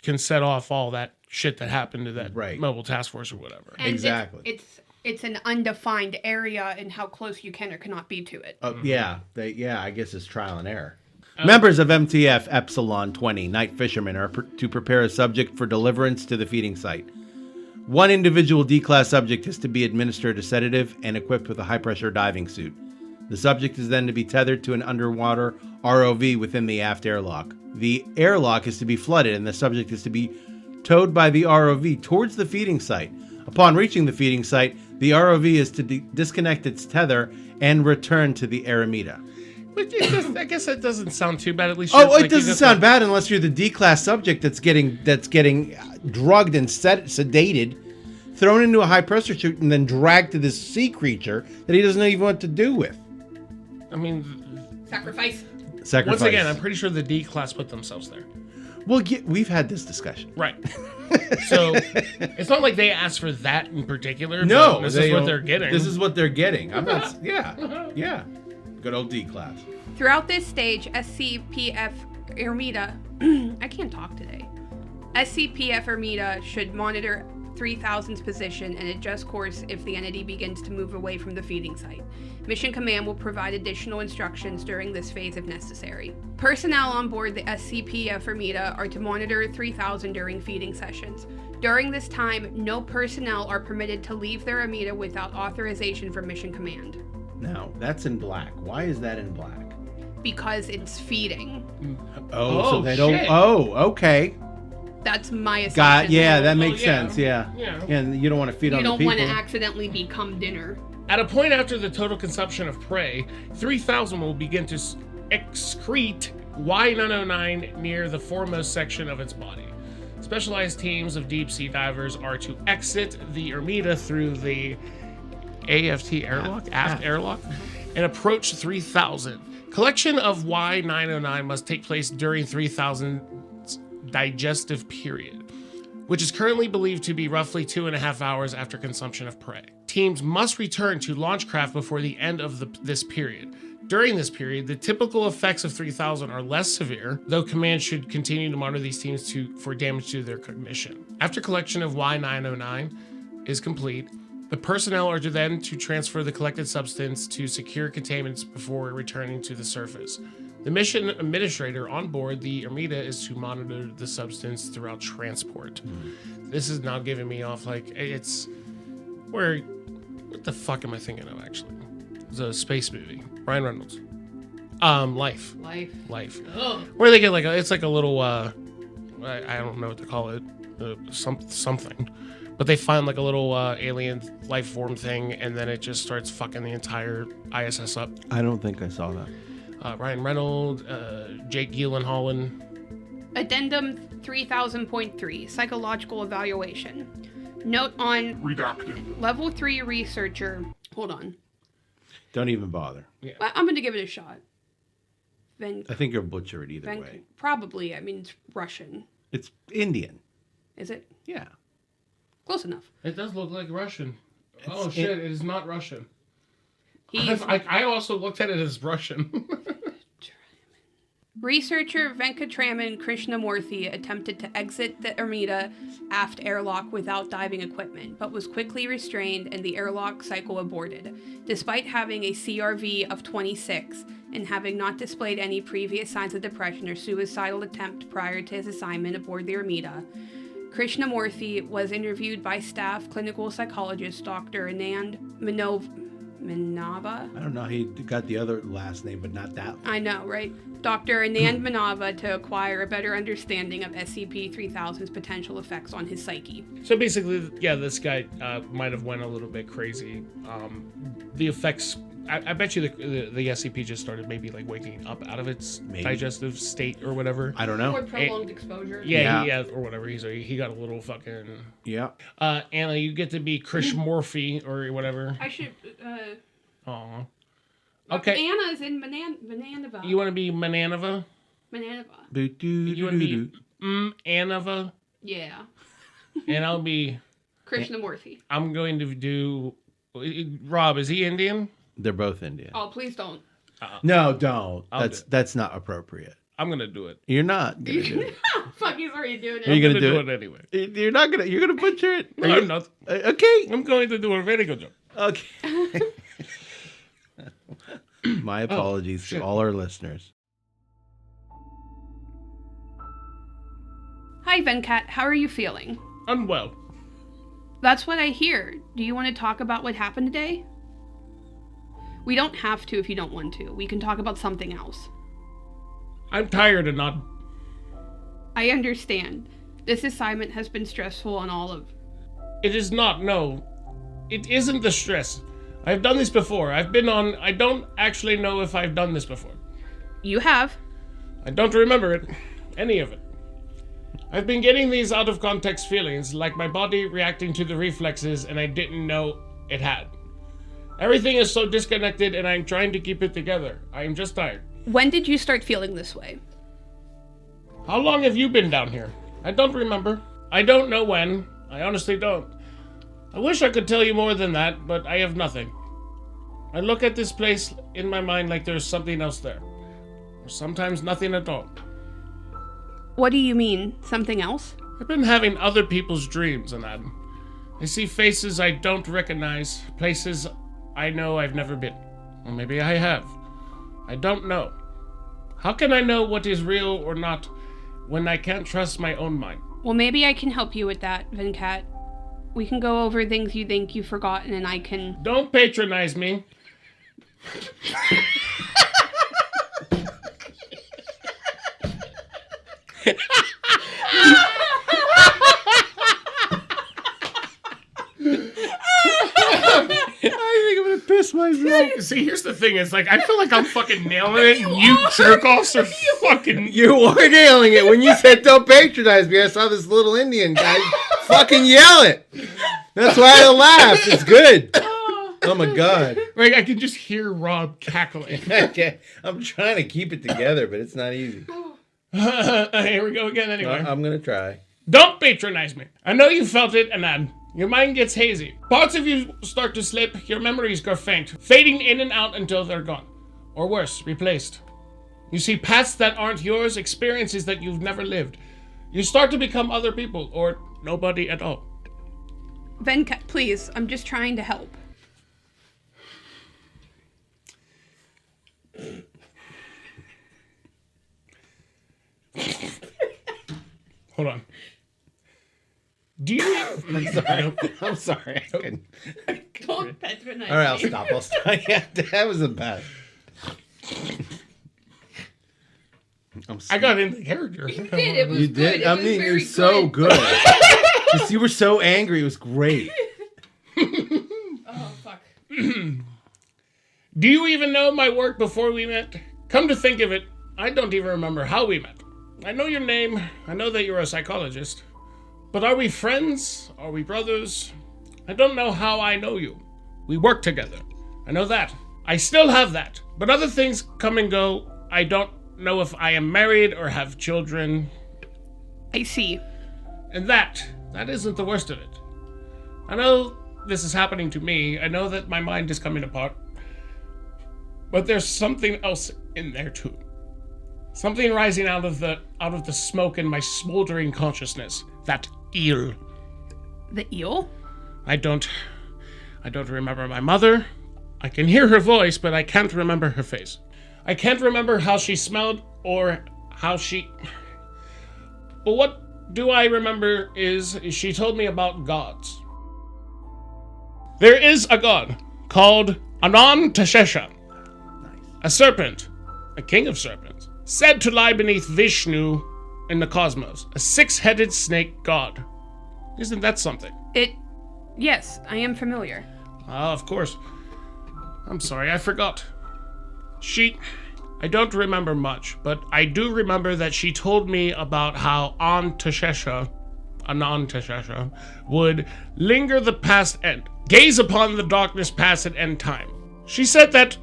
can set off all that shit that happened to that mobile task force or whatever. And exactly. It's an undefined area and how close you can or cannot be to it. Yeah. I guess it's trial and error. Members of MTF Epsilon 20 Night Fishermen are to prepare a subject for deliverance to the feeding site. One individual D-class subject is to be administered a sedative and equipped with a high-pressure diving suit. The subject is then to be tethered to an underwater ROV within the aft airlock. The airlock is to be flooded, and the subject is to be towed by the ROV towards the feeding site. Upon reaching the feeding site, the ROV is to disconnect its tether and return to the Aramida. But I guess that doesn't sound too bad. At least. It doesn't sound bad unless you're the D-class subject that's getting drugged and sedated, thrown into a high-pressure suit, and then dragged to this sea creature that he doesn't even know what to do with. I mean, Sacrifice. Once again, I'm pretty sure the D class put themselves there. Well, we've had this discussion. Right. So it's not like they asked for that in particular. No, this is what they're getting. This is what they're getting. I'm not. Yeah. Good old D class. Throughout this stage, SCPF Ermita, I can't talk today. SCPF Ermita should monitor 3000's position and adjust course if the entity begins to move away from the feeding site. Mission Command will provide additional instructions during this phase if necessary. Personnel on board the SCP-F Ermita are to monitor 3000 during feeding sessions. During this time, no personnel are permitted to leave their Ermita without authorization from Mission Command. Now, that's in black. Why is that in black? Because it's feeding. So they don't... Oh, okay. That's my assumption. That makes sense, yeah. And you don't want to feed on the people. You don't want to accidentally become dinner. At a point after the total consumption of prey, 3000 will begin to excrete Y909 near the foremost section of its body. Specialized teams of deep sea divers are to exit the Ermita through the aft airlock, and approach 3000. Collection of Y909 must take place during 3000's digestive period, which is currently believed to be roughly 2.5 hours after consumption of prey. Teams must return to launch craft before the end of this period. During this period, the typical effects of 3000 are less severe, though command should continue to monitor these teams for damage to their cognition. After collection of Y909 is complete, the personnel are then to transfer the collected substance to secure containments before returning to the surface. The mission administrator on board the Ermita is to monitor the substance throughout transport. This is now giving me off like it's where. What the fuck am I thinking of? Actually, it's a space movie. Ryan Reynolds. Life. Ugh. Where they get like it's like a little I don't know what to call it, something, but they find like a little alien life form thing, and then it just starts fucking the entire ISS up. I don't think I saw that. Ryan Reynolds, Jake Gyllenhaal. Addendum 3000.3 Psychological Evaluation. Note on Redacted. Level 3 researcher. Hold on. Don't even bother. I'm going to give it a shot. I think you'll butcher it either way. Probably. I mean, it's Russian. It's Indian. Is it? Yeah. Close enough. It does look like Russian. It's- Shit! It is not Russian. He's I also looked at it as Russian. Researcher Venkatraman Krishnamurthy attempted to exit the Ermita aft airlock without diving equipment, but was quickly restrained and the airlock cycle aborted. Despite having a CRV of 26 and having not displayed any previous signs of depression or suicidal attempt prior to his assignment aboard the Ermita, Krishnamurthy was interviewed by staff clinical psychologist Dr. Anand Manava. I don't know how he got the other last name, but not that one. I know, right? Dr. Anand Manava to acquire a better understanding of SCP-3000's potential effects on his psyche. So basically, yeah, this guy might have went a little bit crazy. The effects, I bet you the SCP just started maybe like waking up out of its digestive state or whatever. I don't know. Or prolonged exposure. Yeah, or whatever. He got a little fucking. Yeah. Anna, you get to be Krish Morphy or whatever. I should, Aw. Okay. Anna's in Mananava. You want to be Mananova? Mananava. You want to be Anova? Yeah. And I'll be. Krishnamurthy. I'm going to do. Rob, is he Indian? They're both Indian. Oh, please don't. No, don't. I'll That's not appropriate. I'm gonna do it. You're not gonna do it. Fuck, he's already doing it. Are you I'm gonna do it anyway? You're not gonna. You're gonna butcher it. No, I'm not. Okay. I'm going to do a very good job. Okay. My apologies to shit. all our listeners. Hi, Venkat. How are you feeling? Unwell. That's what I hear. Do you want to talk about what happened today? We don't have to if you don't want to. We can talk about something else. I'm tired and not. I understand. This assignment has been stressful on all of... It is not. No, it isn't the stress. I've done this before. I've been on. I don't actually know if I've done this before. You have. I don't remember it. Any of it. I've been getting these out of context feelings, like my body reacting to the reflexes, and I didn't know it had. Everything is so disconnected, and I'm trying to keep it together. I am just tired. When did you start feeling this way? How long have you been down here? I don't remember. I don't know when. I honestly don't. I wish I could tell you more than that, but I have nothing. I look at this place in my mind like there's something else there. Or sometimes nothing at all. What do you mean? Something else? I've been having other people's dreams and that. I see faces I don't recognize, places I know I've never been. Or maybe I have. I don't know. How can I know what is real or not when I can't trust my own mind? Well, maybe I can help you with that, Venkat. We can go over things you think you've forgotten and I can... Don't patronize me. I think I'm gonna myself. See, here's the thing. It's like, I feel like I'm fucking nailing it, and you jerk-offs are fucking... You were nailing it. When you said don't patronize me, I saw this little Indian guy fucking yell it. That's why I laughed. It's good. Oh my God. Like, I can just hear Rob cackling. Okay. I'm trying to keep it together, but it's not easy. Here we go again anyway. I'm going to try. Don't patronize me. I know you felt it, Anand. Your mind gets hazy. Parts of you start to slip. Your memories go faint, fading in and out until they're gone. Or worse, replaced. You see paths that aren't yours, experiences that you've never lived. You start to become other people, or nobody at all. Venkat, please, I'm just trying to help. Hold on. Do you... I'm sorry. Don't patronize All right, I'll stop. Yeah, that was the best. I got into character. You did. It was You good. did? It I was mean, very you're so good. Just, you were so angry. It was great. Oh, fuck. Do you even know my work before we met? Come to think of it, I don't even remember how we met. I know your name. I know that you're a psychologist. But are we friends? Are we brothers? I don't know how I know you. We work together. I know that. I still have that. But other things come and go. I don't know if I am married or have children. I see. And that isn't the worst of it. I know this is happening to me. I know that my mind is coming apart. But there's something else in there too. Something rising out of the smoke in my smoldering consciousness. That eel. The eel? I don't remember my mother. I can hear her voice, but I can't remember her face. I can't remember how she smelled or how she... But what do I remember is she told me about gods. There is a god called Anantashesha. A serpent, a king of serpents, said to lie beneath Vishnu in the cosmos, a six-headed snake god. Isn't that something? Yes, I am familiar. Ah, of course. I'm sorry, I forgot. I don't remember much, but I do remember that she told me about how Anantashesha would linger the past end, gaze upon the darkness past at end time. She said that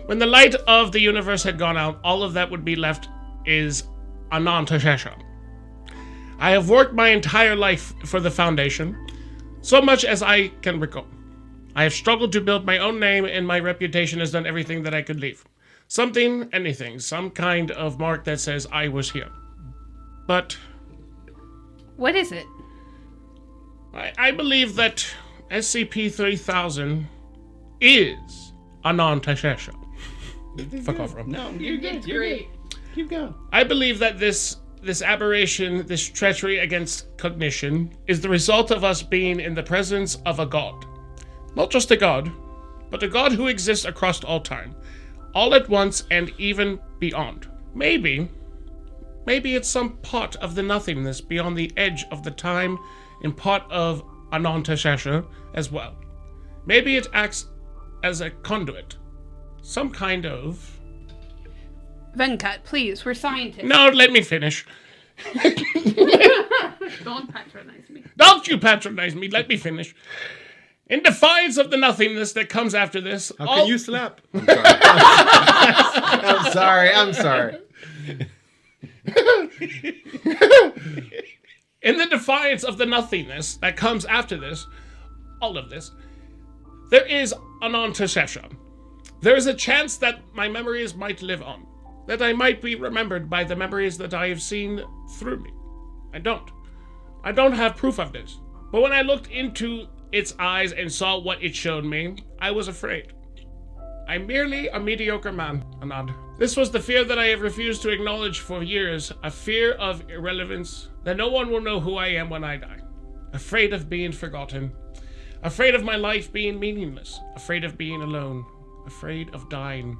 when the light of the universe had gone out, all of that would be left is Anantashesha. I have worked my entire life for the Foundation, so much as I can recall. I have struggled to build my own name, and my reputation has done everything that I could leave. Something, anything, some kind of mark that says I was here. But... What is it? I believe that SCP 3000 is Anantashesha. Fuck off, Rob. No, you're good. It's great. Keep going. I believe that this aberration, this treachery against cognition, is the result of us being in the presence of a god. Not just a god, but a god who exists across all time, all at once and even beyond. Maybe it's some part of the nothingness beyond the edge of the time and part of Anantashesha as well. Maybe it acts as a conduit. Some kind of... Venkat, please, we're scientists. No, let me finish. Don't patronize me. Don't you patronize me, let me finish. In defiance of the nothingness that comes after this... How can you slap? I'm sorry. I'm sorry. In the defiance of the nothingness that comes after this, all of this, there is Anantashesha. There is a chance that my memories might live on, that I might be remembered by the memories that I have seen through me. I don't have proof of this. But when I looked into its eyes and saw what it showed me, I was afraid. I'm merely a mediocre man, Anand. This was the fear that I have refused to acknowledge for years, a fear of irrelevance, that no one will know who I am when I die. Afraid of being forgotten. Afraid of my life being meaningless. Afraid of being alone. Afraid of dying.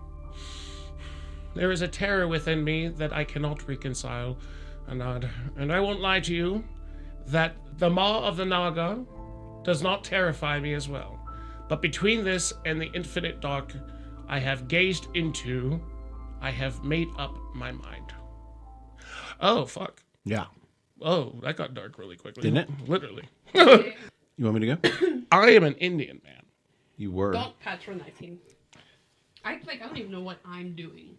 There is a terror within me that I cannot reconcile, Anand. And I won't lie to you that the Maw of the Naga does not terrify me as well. But between this and the infinite dark I have gazed into, I have made up my mind. Oh, fuck. Yeah. Oh, that got dark really quickly. Didn't it? Literally. You want me to go? I am an Indian man. You were. Don't patronize him. I don't even know what I'm doing,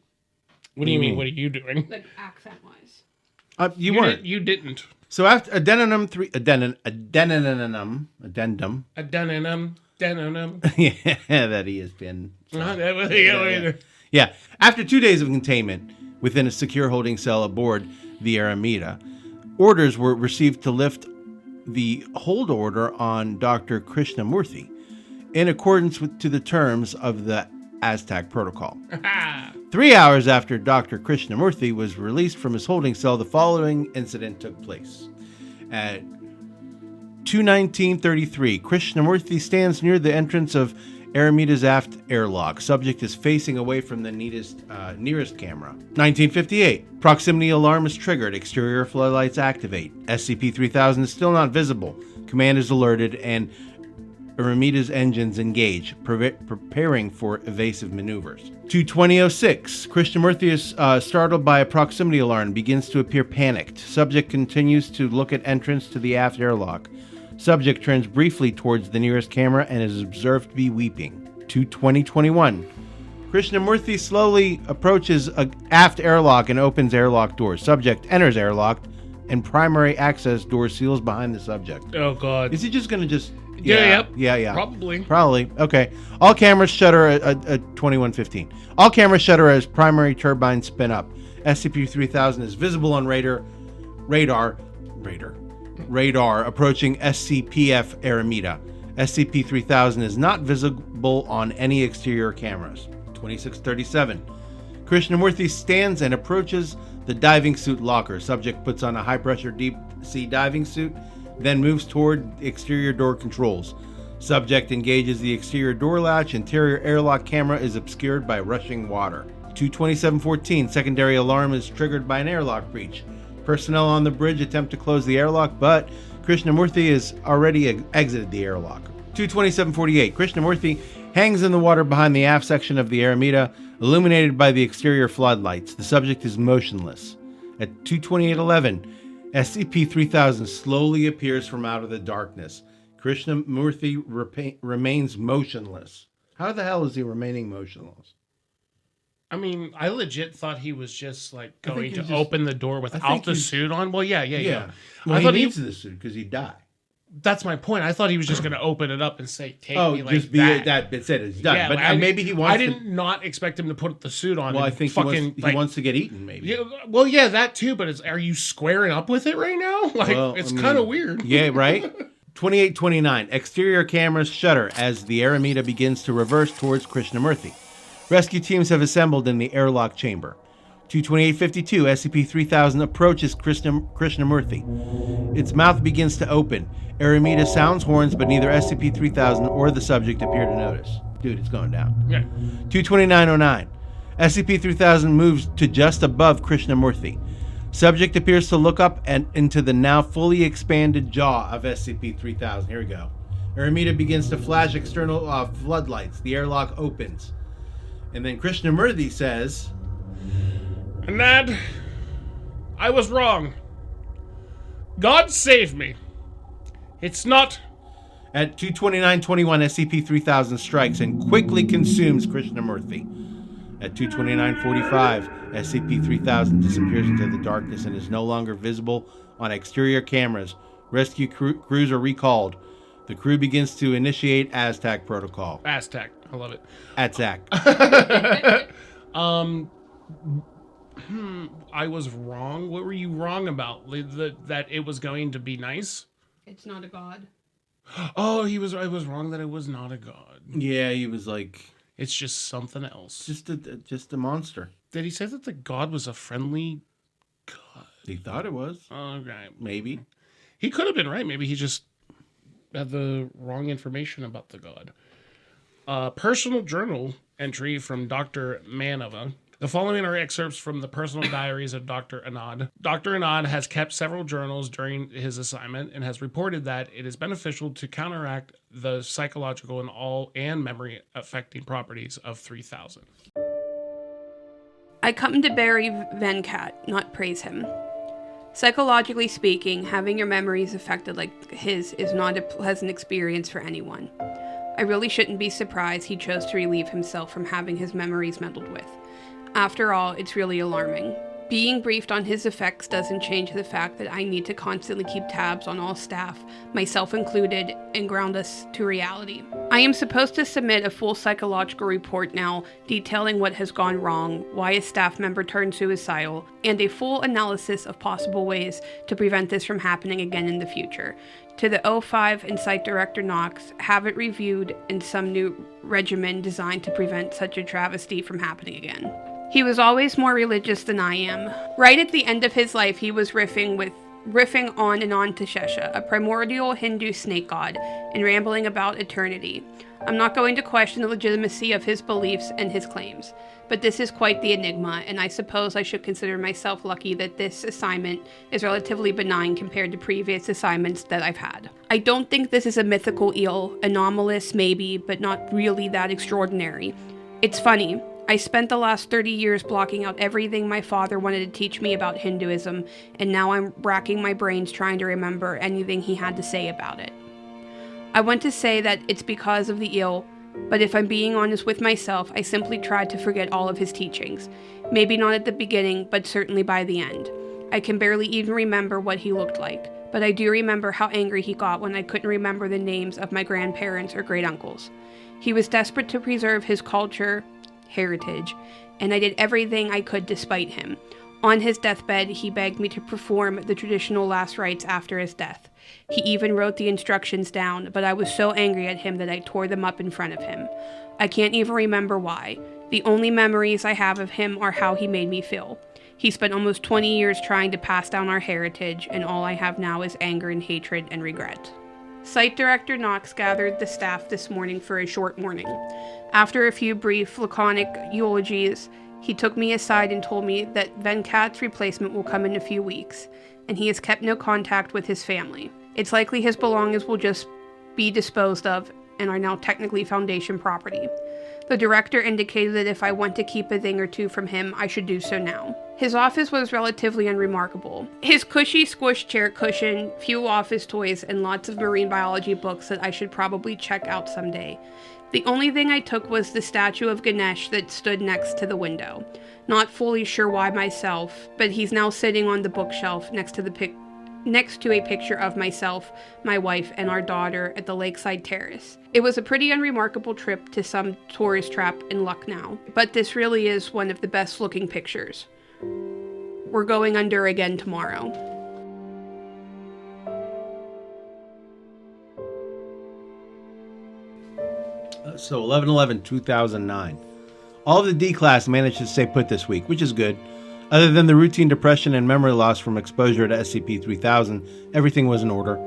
What do you mean? What are you doing? like accent wise. You weren't. You didn't. So after addendum. Addendum. Yeah, that he has been. Yeah. Yeah. After 2 days of containment within a secure holding cell aboard the Aramita, orders were received to lift the hold order on Dr. Krishnamurthy in accordance to the terms of the Aztec protocol. 3 hours after Dr. Krishnamurthy was released from his holding cell, the following incident took place. At 2:19:33, Krishnamurthy stands near the entrance of Aramita's aft airlock. Subject is facing away from the nearest camera. 1958, proximity alarm is triggered. Exterior floodlights activate. SCP-3000 is still not visible. Command is alerted and Aramita's engines engage, preparing for evasive maneuvers. 2:20:06, Krishnamurthy is startled by a proximity alarm and begins to appear panicked. Subject continues to look at entrance to the aft airlock. Subject turns briefly towards the nearest camera and is observed to be weeping. 2:20:21, Krishnamurthy slowly approaches an aft airlock and opens airlock doors. Subject enters airlock and primary access door seals behind the subject. Oh, God. Is he just going to just... Yeah. Probably. Okay. All cameras shutter at 21:15. All cameras shutter as primary turbines spin up. SCP-3000 is visible on radar approaching SCPF Aramita. SCP-3000 is not visible on any exterior cameras. 26:37. Krishnamurthy stands and approaches the diving suit locker. Subject puts on a high-pressure deep sea diving suit, then moves toward exterior door controls. Subject engages the exterior door latch. Interior airlock camera is obscured by rushing water. 2:27:14, secondary alarm is triggered by an airlock breach. Personnel on the bridge attempt to close the airlock, but Krishnamurthy has already exited the airlock. 2:27:48, Krishnamurthy hangs in the water behind the aft section of the Aramita, illuminated by the exterior floodlights. The subject is motionless. At 2:28:11, SCP-3000 slowly appears from out of the darkness. Krishnamurthy remains motionless. How the hell is he remaining motionless? I mean, I legit thought he was just like going to he's open the door without the suit on. Well, yeah. Well, I he thought needs the suit because he'd die. That's my point. I thought he was just going to open it up and say, "Take me like just be that." That's it. It's done. Yeah, but like, maybe he wants. I did not expect him to put the suit on. Well, I and think fucking, he wants to get eaten. Maybe. Yeah, well, yeah, that too. But are you squaring up with it right now? Like, it's kind of weird. Yeah, right. 28:29. Exterior cameras shutter as the Aramita begins to reverse towards Krishnamurthy. Rescue teams have assembled in the airlock chamber. 2:28:52. SCP-3000 approaches Krishnamurthy. Its mouth begins to open. Aramita sounds horns, but neither SCP-3000 or the subject appear to notice. Dude, it's going down. Yeah. 2:29:09. SCP-3000 moves to just above Krishnamurthy. Subject appears to look up and into the now fully expanded jaw of SCP-3000. Here we go. Aramita begins to flash external floodlights. The airlock opens. And then Krishnamurthy says... Anand, I was wrong. God save me. It's not... At 2:29:21, SCP-3000 strikes and quickly consumes Krishnamurthy. At 2:29:45, SCP-3000 disappears into the darkness and is no longer visible on exterior cameras. Rescue crews are recalled. The crew begins to initiate Aztec protocol. Aztec. I love it. Aztec. I was wrong. What were you wrong about? That it was going to be nice? It's not a god. Oh, I was wrong that it was not a god. Yeah, he was like... It's just something else. Just a monster. Did he say that the god was a friendly god? He thought it was. Okay. Maybe. He could have been right. Maybe he just had the wrong information about the god. Personal journal entry from Dr. Manova. The following are excerpts from the personal diaries of Dr. Anand. Dr. Anand has kept several journals during his assignment and has reported that it is beneficial to counteract the psychological and memory affecting properties of 3000. I come to bury Venkat, not praise him. Psychologically speaking, having your memories affected like his is not a pleasant experience for anyone. I really shouldn't be surprised he chose to relieve himself from having his memories meddled with. After all, it's really alarming. Being briefed on his effects doesn't change the fact that I need to constantly keep tabs on all staff, myself included, and ground us to reality. I am supposed to submit a full psychological report now, detailing what has gone wrong, why a staff member turned suicidal, and a full analysis of possible ways to prevent this from happening again in the future. To the O5 and Site Director Knox, have it reviewed in some new regimen designed to prevent such a travesty from happening again. He was always more religious than I am. Right at the end of his life, he was riffing on Anantashesha, a primordial Hindu snake god, and rambling about eternity. I'm not going to question the legitimacy of his beliefs and his claims, but this is quite the enigma, and I suppose I should consider myself lucky that this assignment is relatively benign compared to previous assignments that I've had. I don't think this is a mythical eel, anomalous maybe, but not really that extraordinary. It's funny. I spent the last 30 years blocking out everything my father wanted to teach me about Hinduism, and now I'm racking my brains trying to remember anything he had to say about it. I want to say that it's because of the eel, but if I'm being honest with myself, I simply tried to forget all of his teachings. Maybe not at the beginning, but certainly by the end. I can barely even remember what he looked like, but I do remember how angry he got when I couldn't remember the names of my grandparents or great-uncles. He was desperate to preserve his culture, heritage, and I did everything I could despite him. On his deathbed, he begged me to perform the traditional last rites after his death. He even wrote the instructions down, but I was so angry at him that I tore them up in front of him. I can't even remember why. The only memories I have of him are how he made me feel. He spent almost 20 years trying to pass down our heritage, and all I have now is anger and hatred and regret. Site Director Knox gathered the staff this morning for a short morning. After a few brief, laconic eulogies, he took me aside and told me that Venkat's replacement will come in a few weeks, and he has kept no contact with his family. It's likely his belongings will just be disposed of and are now technically Foundation property. The director indicated that if I want to keep a thing or two from him, I should do so now. His office was relatively unremarkable. His cushy squish chair cushion, few office toys, and lots of marine biology books that I should probably check out someday. The only thing I took was the statue of Ganesh that stood next to the window. Not fully sure why myself, but he's now sitting on the bookshelf next to a picture of myself, my wife, and our daughter at the lakeside terrace. It was a pretty unremarkable trip to some tourist trap in Lucknow, but this really is one of the best looking pictures. We're going under again tomorrow. So 11/11/2009. All of the D class managed to stay put this week, which is good. Other than the routine depression and memory loss from exposure to SCP-3000, everything was in order.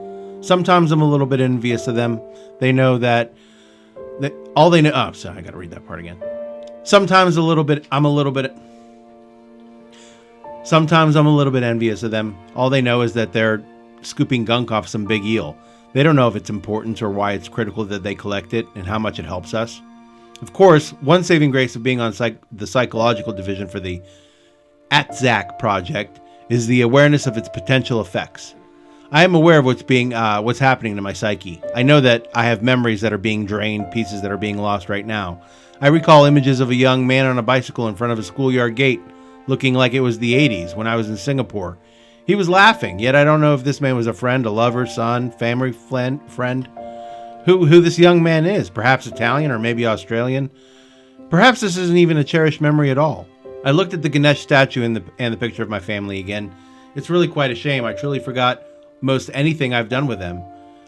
Sometimes I'm a little bit envious of them. They know that all they know. Oh, sorry, I got to read that part again. Sometimes I'm a little bit envious of them. All they know is that they're scooping gunk off some big eel. They don't know of its importance or why it's critical that they collect it and how much it helps us. Of course, one saving grace of being on the psychological division for the ATZAC project is the awareness of its potential effects. I am aware of what's happening to my psyche. I know that I have memories that are being drained, pieces that are being lost right now. I recall images of a young man on a bicycle in front of a schoolyard gate, looking like it was the 80s when I was in Singapore. He was laughing, yet I don't know if this man was a friend, a lover, son, family friend. Who this young man is. Perhaps Italian or maybe Australian. Perhaps this isn't even a cherished memory at all. I looked at the Ganesh statue and the picture of my family again. It's really quite a shame. I truly forgot most anything I've done with them.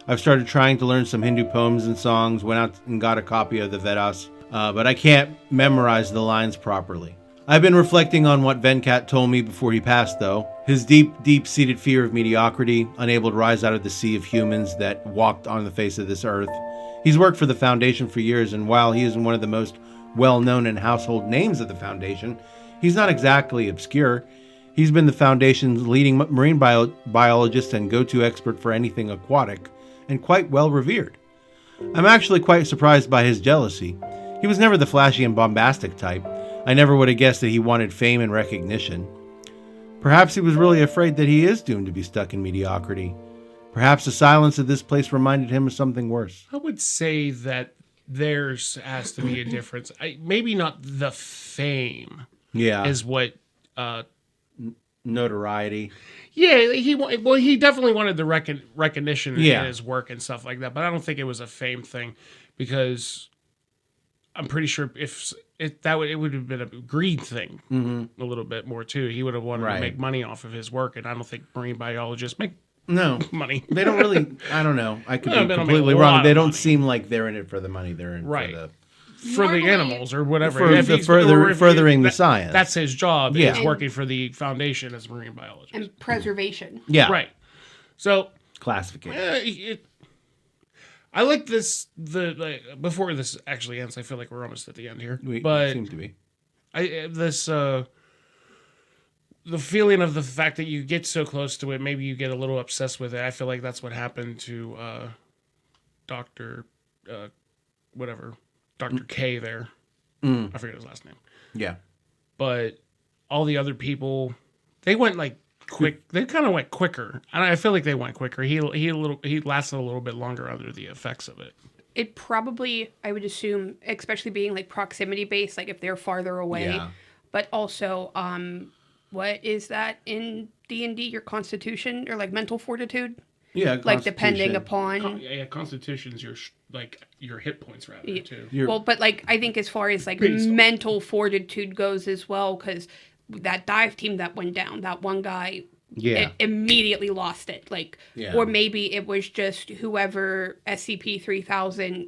I've started trying to learn some Hindu poems and songs, went out and got a copy of the Vedas, but I can't memorize the lines properly. I've been reflecting on what Venkat told me before he passed, though. His deep-seated fear of mediocrity, unable to rise out of the sea of humans that walked on the face of this earth. He's worked for the Foundation for years, and while he isn't one of the most well-known and household names of the Foundation, He's not exactly obscure. He's been the Foundation's leading marine biologist and go-to expert for anything aquatic, and quite well revered. I'm actually quite surprised by his jealousy. He was never the flashy and bombastic type. I never would have guessed that he wanted fame and recognition. Perhaps he was really afraid that he is doomed to be stuck in mediocrity. Perhaps the silence of this place reminded him of something worse. I would say that there's has to be a difference. Maybe not the fame Yeah. is what... Notoriety. Yeah, he definitely wanted the recognition Yeah. in his work and stuff like that, but I don't think it was a fame thing because I'm pretty sure it would have been a greed thing a little bit more too. He would have wanted to make money off of his work, and I don't think marine biologists make money. They don't really. I don't know. I could No, be they don't completely make a wrong. lot They of don't money. seem like they're in it for the money. They're in For the Normally- animals or whatever. For If the he's- further- or if furthering the science. That's his job. Yeah. Is working for the foundation as a marine biologist. And preservation. yeah. Right. So Classification. I like this. Before this actually ends, I feel like we're almost at the end here. We but seem to be. The feeling of the fact that you get so close to it, maybe you get a little obsessed with it. I feel like that's what happened to Dr. Dr. K there. I forget his last name. Yeah. But all the other people, they went like quick. They kind of went quicker. And I feel like they went quicker. He lasted a little bit longer under the effects of it. It probably, I would assume, especially being like proximity based, like if they're farther away. Yeah. But also, what is that in D&D? Your constitution or like mental fortitude? Yeah. Like depending Constitution. upon. Yeah, Constitution's your hit points rather too. Well, but like I think as far as like Pretty solid. mental fortitude goes as well, because that dive team that went down, that one guy immediately lost it. Like, Yeah. or maybe it was just whoever SCP 3000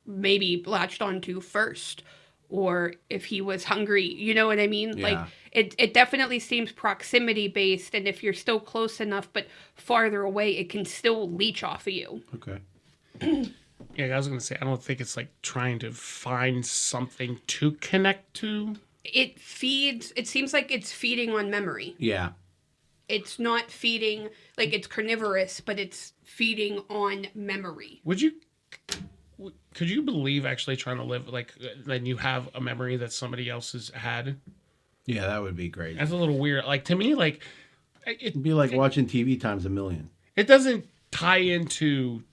maybe latched onto first, or if he was hungry, you know what I mean? Yeah. Like it definitely seems proximity based, and if you're still close enough but farther away, it can still leech off of you. Okay. Yeah, I was gonna say I don't think it's like trying to find something to connect to. It seems like it's feeding on memory. Yeah. It's not feeding, like it's carnivorous, but it's feeding on memory. Could you believe actually trying to live like then you have a memory that somebody else has had? Yeah, that would be great. That's a little weird. Like to me, like It'd be like watching TV times a million. it doesn't tie into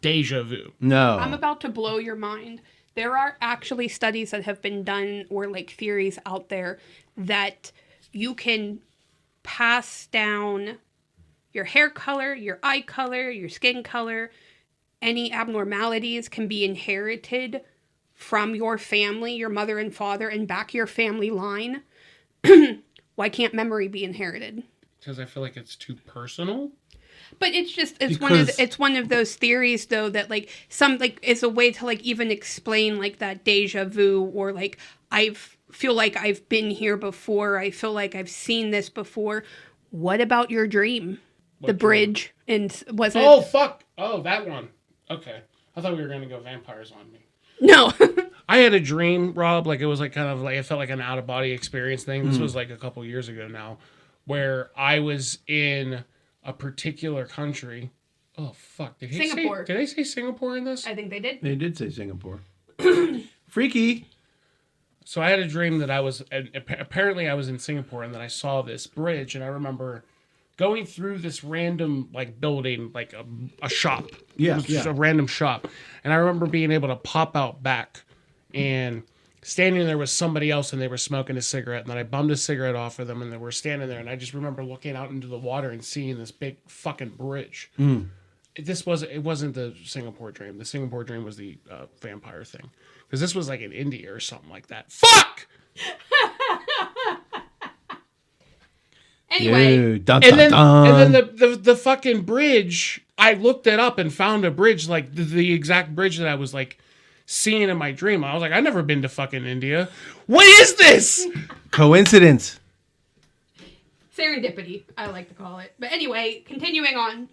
deja vu. No. I'm about to blow your mind. There are actually studies that have been done, or like theories out there, that you can pass down your hair color, your eye color, your skin color. Any abnormalities can be inherited from your family, your mother and father, and back your family line. Why can't memory be inherited? Because I feel like it's too personal. But it's just Because- it's one of those theories though that like some like is a way to like even explain like that deja vu, or like feel like I've been here before. I feel like I've seen this before. What about your dream? The bridge, and was it? Oh fuck! Oh, that one. Okay, I thought we were gonna go vampires on me. No. I had a dream, Rob. Like it was like kind of like it felt like an out of body experience thing. This was like a couple years ago now, where I was in a particular country. Oh fuck! Did he Singapore. Did they say Singapore in this? I think they did. They did say Singapore. Freaky. So I had a dream that I was apparently I was in Singapore and then I saw this bridge and I remember going through this random like building, like a shop. Yeah, It was just yeah. a random shop. And I remember being able to pop out back and standing there with somebody else and they were smoking a cigarette, and then I bummed a cigarette off of them and they were standing there, and I just remember looking out into the water and seeing this big fucking bridge. It wasn't the Singapore dream. The Singapore dream was the vampire thing. Because this was like in India or something like that. Fuck! Anyway, Dude, dun, And dun, then, dun. and then the fucking bridge, I looked it up and found a bridge, like the exact bridge that I was like seeing in my dream. I was like, I've never been to fucking India. What is this? Coincidence. serendipity, I like to call it. But anyway, continuing on.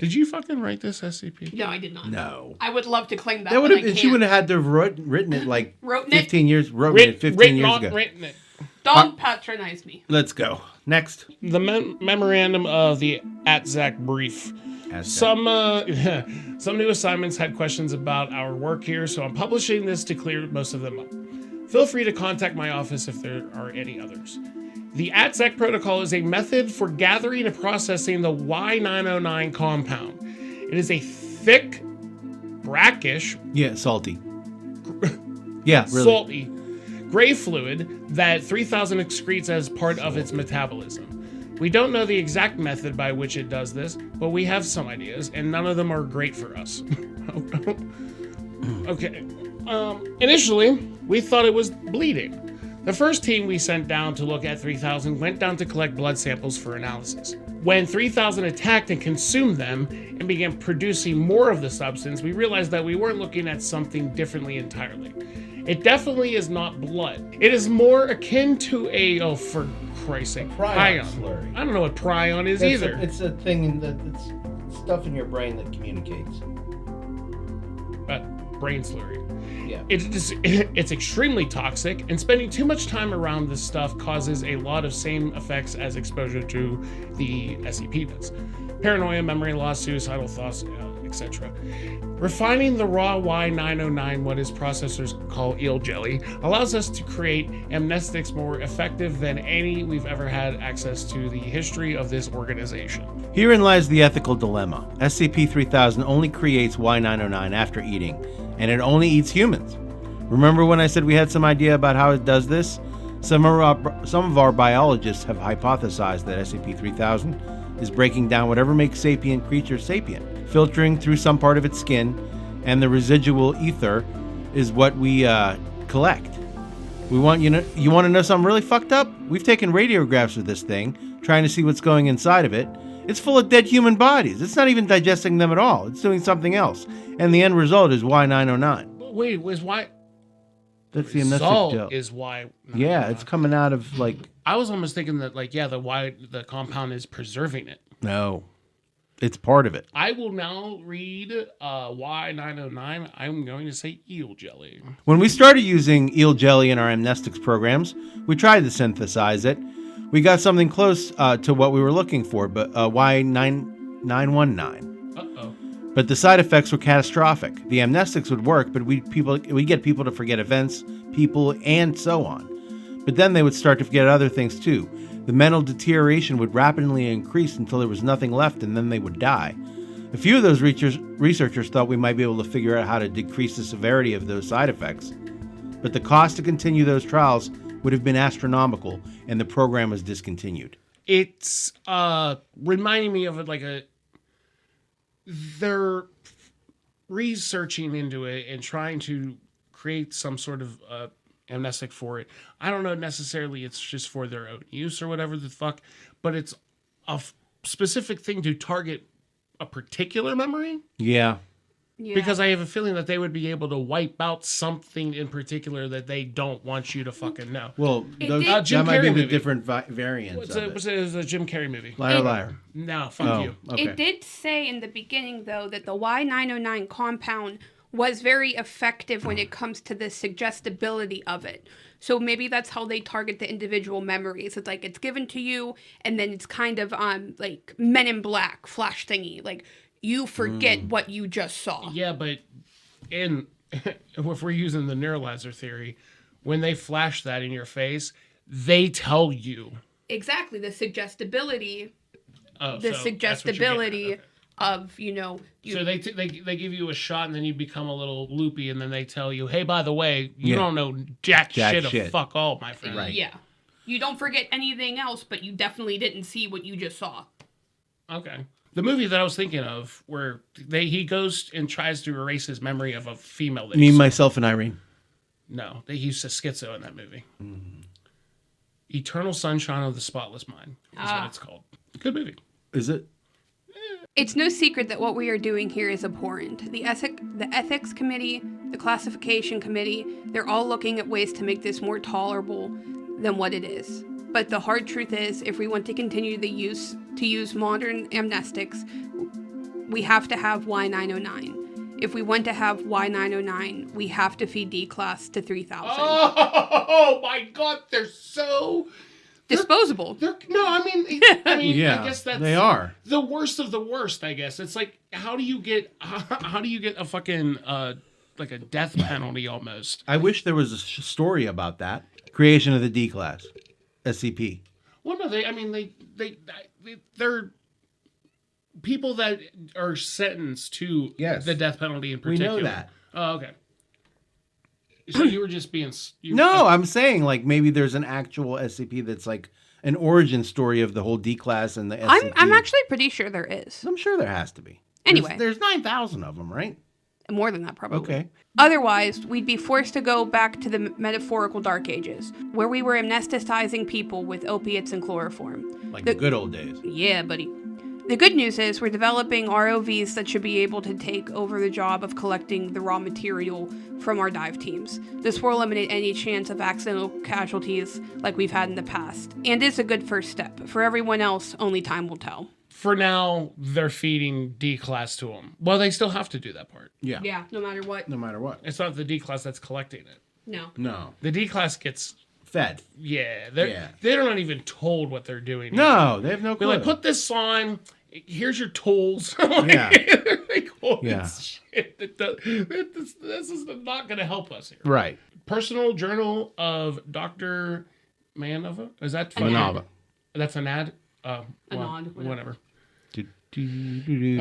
Did you fucking write this, SCP? No, I did not. No. I would love to claim that. That would but have. I She can't. would have had to have written it like Written it? 15 years. Wrote it 15 years ago. Written it. Don't patronize me. Let's go. Next. The memorandum of the ATZAC brief. Some new assignments had questions about our work here, so I'm publishing this to clear most of them up. Feel free to contact my office if there are any others. The ATZAC protocol is a method for gathering and processing the Y909 compound. It is a thick, brackish, salty. Yeah, really. salty, gray fluid that 3000 excretes as part of its metabolism. We don't know the exact method by which it does this, but we have some ideas, and none of them are great for us. Okay. Initially, we thought it was bleeding. The first team we sent down to look at 3000 went down to collect blood samples for analysis. When 3000 attacked and consumed them and began producing more of the substance, we realized that we weren't looking at something differently entirely. It definitely is not blood. It is more akin to a, for Christ's sake, prion slurry. I don't know what prion is either. It's a thing it's stuff in your brain that communicates. Brain slurry. Yeah. It's extremely toxic, and spending too much time around this stuff causes a lot of same effects as exposure to the SCP does. Paranoia, memory loss, suicidal thoughts, etc. Refining the raw Y909, what his processors call eel jelly, allows us to create amnestics more effective than any we've ever had access to the history of this organization. Herein lies the ethical dilemma. SCP-3000 only creates Y909 after eating, and it only eats humans. Remember when I said we had some idea about how it does this? Some of our biologists have hypothesized that SCP-3000 is breaking down whatever makes sapient creatures sapient, filtering through some part of its skin, and the residual ether is what we collect. You want to know something really fucked up? We've taken radiographs of this thing, trying to see what's going inside of it. It's full of dead human bodies. It's not even digesting them at all. It's doing something else. And the end result is Y909. Wait, was why? That's the amnestic Result gel. is why. Yeah, it's coming out of like... I was almost thinking that the compound is preserving it. No. It's part of it. I will now read Y909. I'm going to say eel jelly. When we started using eel jelly in our amnestics programs, we tried to synthesize it. We got something close to what we were looking for, but Y919. Uh-oh. But the side effects were catastrophic. The amnestics would work, but we get people to forget events, people, and so on. But then they would start to forget other things too. The mental deterioration would rapidly increase until there was nothing left, and then they would die. A few of those researchers thought we might be able to figure out how to decrease the severity of those side effects. But the cost to continue those trials would have been astronomical, and the program was discontinued. It's reminding me of they're researching into it and trying to create some sort of amnestic for it. I don't know necessarily it's just for their own use or whatever the fuck, but it's a specific thing to target a particular memory. Yeah. Because I have a feeling that they would be able to wipe out something in particular that they don't want you to fucking know. Well, Jim that might Carrey be the movie. different variants of it. It was a Jim Carrey movie. Liar, liar. No, fuck you. Okay. It did say in the beginning, though, that the Y909 compound was very effective when it comes to the suggestibility of it. So maybe that's how they target the individual memories. It's like it's given to you, and then it's kind of like Men in Black flash thingy. Like you forget what you just saw. Yeah, but if we're using the neuralizer theory, when they flash that in your face, they tell you. Exactly, the suggestibility. Oh, The so suggestibility that's what of, so they give you a shot and then you become a little loopy and then they tell you, hey, by the way, you don't know jack shit of fuck all, my friend. Right. Yeah. You don't forget anything else, but you definitely didn't see what you just saw. Okay. The movie that I was thinking of where he goes and tries to erase his memory of a female. That Me, myself, and Irene. No, they used a schizo in that movie. Eternal Sunshine of the Spotless Mind is what it's called. Good movie. Is it? It's no secret that what we are doing here is abhorrent. The ethics committee, the classification committee, they're all looking at ways to make this more tolerable than what it is. But the hard truth is, if we want to continue to use modern amnestics, we have to have Y909. If we want to have Y909, we have to feed D-Class to 3000. Oh my God, they're so Disposable. Yeah, I guess that's they are. the worst of the worst. I guess it's like, how do you get a fucking like a death penalty almost? I wish there was a story about that. Creation of the D-Class, SCP. Well, no, they're people that are sentenced to Yes. the death penalty in We particular. know that. Oh, okay. So you were just being... No, I'm saying like maybe there's an actual SCP that's like an origin story of the whole D-Class and the SCP. I'm actually pretty sure there is. I'm sure there has to be. Anyway. There's 9,000 of them, right? More than that, probably. Okay. Otherwise, we'd be forced to go back to the metaphorical Dark Ages, where we were amnestizing people with opiates and chloroform. Like the good old days. Yeah, buddy. The good news is we're developing ROVs that should be able to take over the job of collecting the raw material from our dive teams. This will eliminate any chance of accidental casualties like we've had in the past, and is a good first step. For everyone else, only time will tell. For now, they're feeding D-Class to them. Well, they still have to do that part. Yeah. Yeah, no matter what. No matter what. It's not the D-Class that's collecting it. No. No. The D-Class gets... Fed. They're not even told what they're doing. No, they have no They're clue. like, put this on. Here's your tools. Yeah. Like, holy Yeah. shit. This is not going to help us here. Right. Personal Journal of Dr. Manova? Is that Manova. That's an ad? Anand, whatever. Do-do-do-do.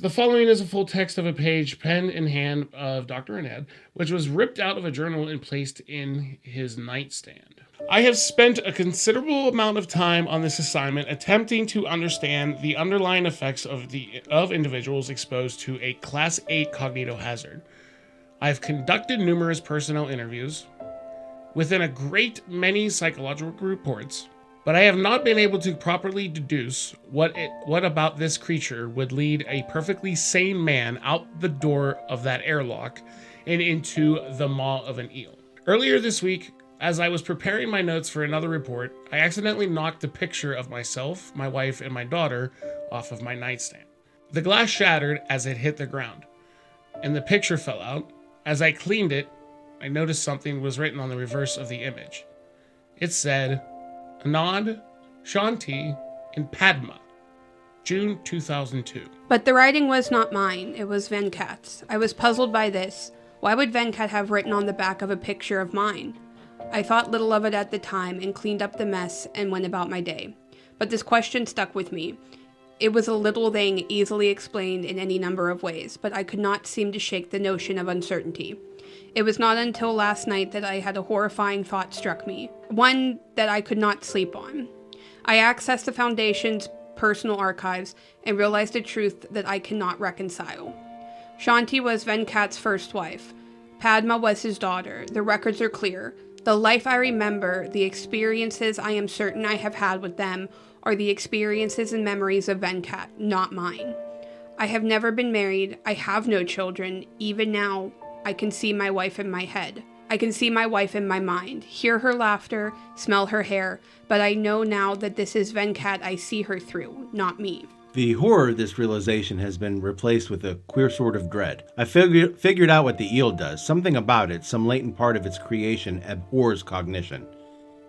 The following is a full text of a page, pen in hand of Dr. Anad, which was ripped out of a journal and placed in his nightstand. I have spent a considerable amount of time on this assignment attempting to understand the underlying effects of individuals exposed to a Class 8 cognitohazard. I have conducted numerous personnel interviews within a great many psychological reports, but I have not been able to properly deduce what about this creature would lead a perfectly sane man out the door of that airlock and into the maw of an eel. Earlier this week, as I was preparing my notes for another report, I accidentally knocked a picture of myself, my wife, and my daughter off of my nightstand. The glass shattered as it hit the ground, and the picture fell out. As I cleaned it, I noticed something was written on the reverse of the image. It said, Anand, Shanti, and Padma, June 2002. But the writing was not mine, it was Venkat's. I was puzzled by this. Why would Venkat have written on the back of a picture of mine? I thought little of it at the time and cleaned up the mess and went about my day. But this question stuck with me. It was a little thing easily explained in any number of ways, but I could not seem to shake the notion of uncertainty. It was not until last night that I had a horrifying thought struck me, one that I could not sleep on. I accessed the Foundation's personal archives and realized a truth that I cannot reconcile. Shanti was Venkat's first wife. Padma was his daughter. The records are clear. The life I remember, the experiences I am certain I have had with them, are the experiences and memories of Venkat, not mine. I have never been married. I have no children. Even now, I can see my wife in my head. I can see my wife in my mind, hear her laughter, smell her hair, but I know now that this is Venkat I see her through, not me. The horror of this realization has been replaced with a queer sort of dread. I figured out what the eel does. Something about it, some latent part of its creation, abhors cognition.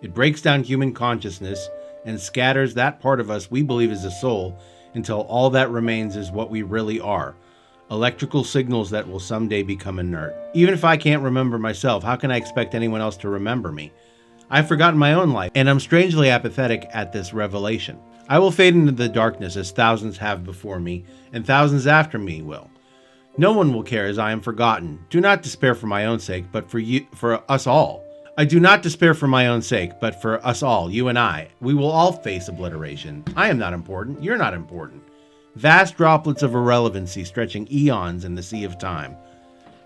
It breaks down human consciousness and scatters that part of us we believe is a soul until all that remains is what we really are. Electrical signals that will someday become inert. Even if I can't remember myself, how can I expect anyone else to remember me? I've forgotten my own life, and I'm strangely apathetic at this revelation. I will fade into the darkness as thousands have before me, and thousands after me will. No one will care as I am forgotten. Do not despair for my own sake, but for us all. I do not despair for my own sake, but for us all, you and I. We will all face obliteration. I am not important. You're not important. Vast droplets of irrelevancy stretching eons in the sea of time.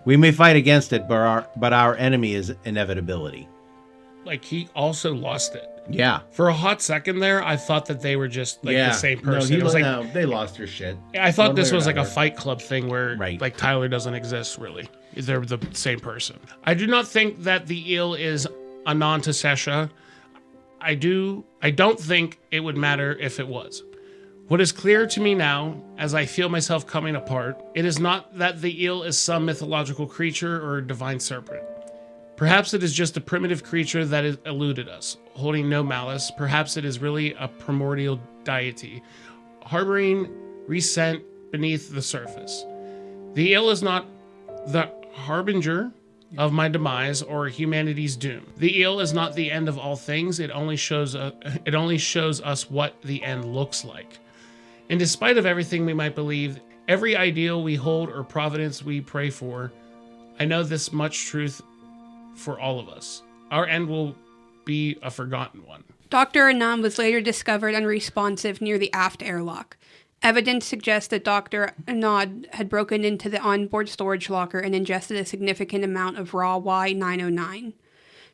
We may fight against it, but our enemy is inevitability. Like, he also lost it. Yeah. For a hot second there, I thought that they were just like the same person. No, they lost their shit. I thought this One way or was like a another. Fight Club thing where like Tyler doesn't exist really. They're the same person. I do not think that the eel is Anantashesha. I don't think it would matter if it was. What is clear to me now, as I feel myself coming apart, it is not that the eel is some mythological creature or divine serpent. Perhaps it is just a primitive creature that has eluded us, holding no malice. Perhaps it is really a primordial deity, harboring resent beneath the surface. The eel is not the harbinger of my demise or humanity's doom. The eel is not the end of all things. It only shows us what the end looks like. And despite of everything we might believe, every ideal we hold or providence we pray for, I know this much truth for all of us. Our end will be a forgotten one. Dr. Anand was later discovered unresponsive near the aft airlock. Evidence suggests that Dr. Anand had broken into the onboard storage locker and ingested a significant amount of raw Y909.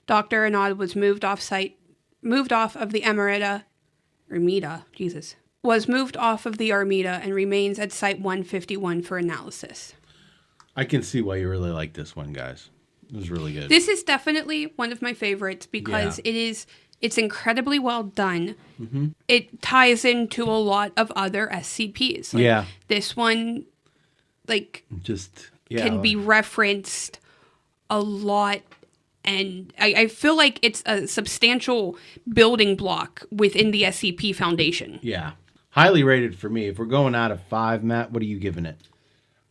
Dr. Anand was moved off of the Armida, and remains at Site 151 for analysis. I can see why you really like this one, guys. It was really good. This is definitely one of my favorites because it's incredibly well done. Mm-hmm. It ties into a lot of other SCPs. Like, this one, can be referenced a lot. And I feel like it's a substantial building block within the SCP Foundation. Yeah. Highly rated for me. If we're going out of 5, Matt, what are you giving it?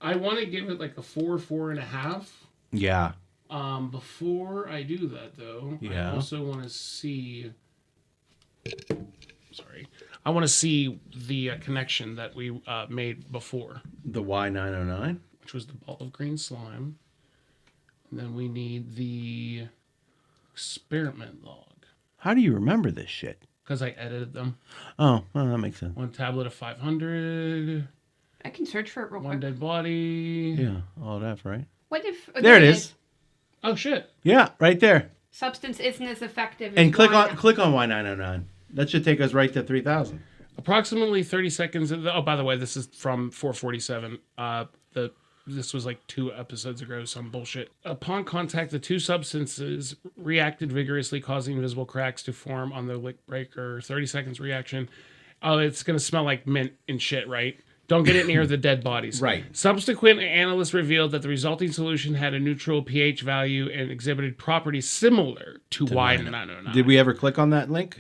I want to give it like a 4.5. Yeah. Before I do that, though, I also want to see... I want to see the connection that we made before. The Y909? Which was the ball of green slime. And then we need the experiment log. How do you remember this shit? Because I edited them. Oh, well, that makes sense. 1 tablet of 500. I can search for it real quick. 1 dead body. Yeah, all that, right? What if... There it is. Oh, shit. Yeah, right there. Substance isn't as effective as And click on Y909. That should take us right to 3000. Approximately 30 seconds. Oh, by the way, this is from 447. This was like 2 episodes ago, some bullshit. Upon contact, the 2 substances reacted vigorously, causing visible cracks to form on the wick breaker. 30 seconds reaction. Oh, it's going to smell like mint and shit, right? Don't get it near the dead bodies. Right. Subsequent analysts revealed that the resulting solution had a neutral pH value and exhibited properties similar to Y909. Did we ever click on that link?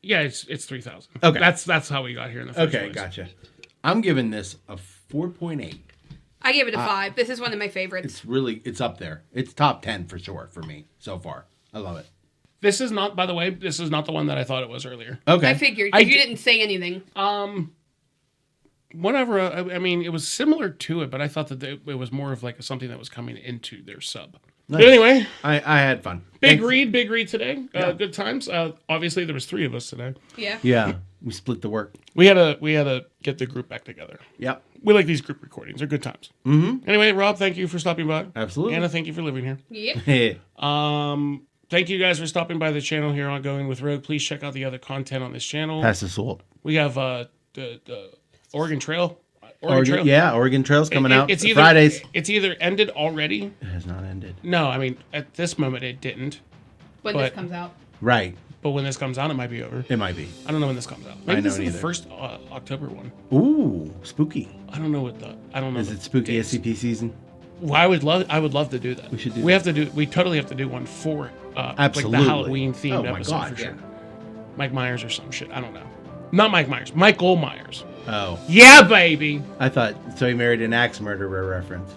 Yeah, it's 3000. Okay. That's how we got here in the first place. Okay, gotcha. I'm giving this a 4.8. I give it a 5. This is one of my favorites. It's up there. It's top 10 for sure for me so far. I love it. This is not, by the way, this is not the one that I thought it was earlier. Okay. I figured, because you didn't say anything. Whatever. I mean, it was similar to it, but I thought that it was more of like something that was coming into their sub. Nice. But anyway, I had fun. Big read today. Good times. Obviously, there was 3 of us today. Yeah. Yeah, we split the work. We had to get the group back together. Yep. We like these group recordings. They're good times. Mm-hmm. Anyway, Rob, thank you for stopping by. Absolutely. Anna, thank you for living here. Yep. Thank you guys for stopping by the channel here on Going with Rogue. Please check out the other content on this channel. Pass the salt. We have the Oregon Trail. Oregon Trail's coming out. It's either, Fridays. It's either ended already. It has not ended. No, I mean, at this moment it didn't. When this comes out. Right. But when this comes out, it might be over. It might be. I don't know when this comes out. Maybe this is the first October one. Ooh, spooky. I don't know. Is it spooky dates. SCP season? Well, I would love to do that. We should do We totally have to do one for Absolutely. like the Halloween themed episode for sure. Mike Myers or some shit. I don't know. Not Mike Myers. Michael Myers. Oh. Yeah, baby. I thought so. He married an axe murderer reference.